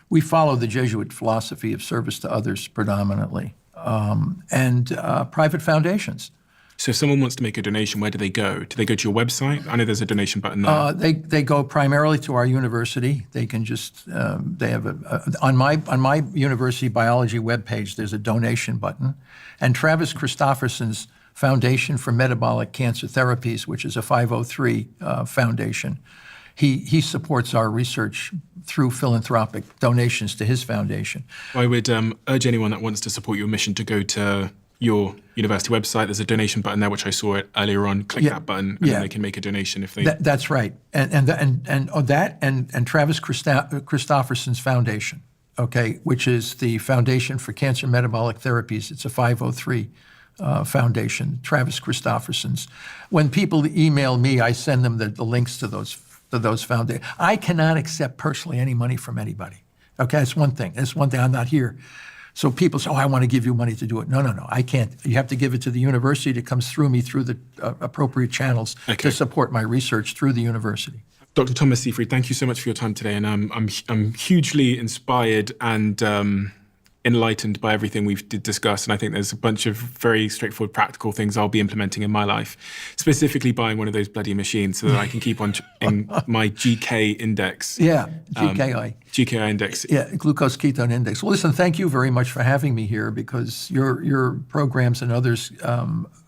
we follow the Jesuit philosophy of service to others predominantly, and private foundations. So if someone wants to make a donation, where do they go? Do they go to your website? I know there's a donation button there. They go primarily to our university. They can just, they have on my university biology webpage, there's a donation button. And Travis Christofferson's Foundation for Metabolic Cancer Therapies, which is a 503 foundation, he supports our research through philanthropic donations to his foundation. I would urge anyone that wants to support your mission to go to your university website. There's a donation button there, which I saw it earlier on. Click that button, and then they can make a donation if they. That's right, and Travis Christofferson's foundation, which is the Foundation for Cancer Metabolic Therapies. It's a 503 foundation. Travis Christofferson's. When people email me, I send them the links to those foundations. I cannot accept personally any money from anybody. That's one thing. That's one thing. I'm not here. So people say, I want to give you money to do it. No, I can't. You have to give it to the university. It comes through me through the appropriate channels to support my research through the university. Dr. Thomas Seyfried, thank you so much for your time today. And I'm hugely inspired and enlightened by everything we've discussed, and I think there's a bunch of very straightforward, practical things I'll be implementing in my life. Specifically, buying one of those bloody machines so that I can keep on in my GK index. Yeah, GKI. GKI index. Yeah, glucose ketone index. Well, listen, thank you very much for having me here, because your programs and others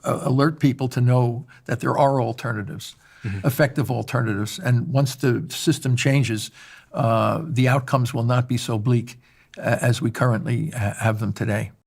alert people to know that there are alternatives, effective alternatives. And once the system changes, the outcomes will not be so bleak as we currently have them today.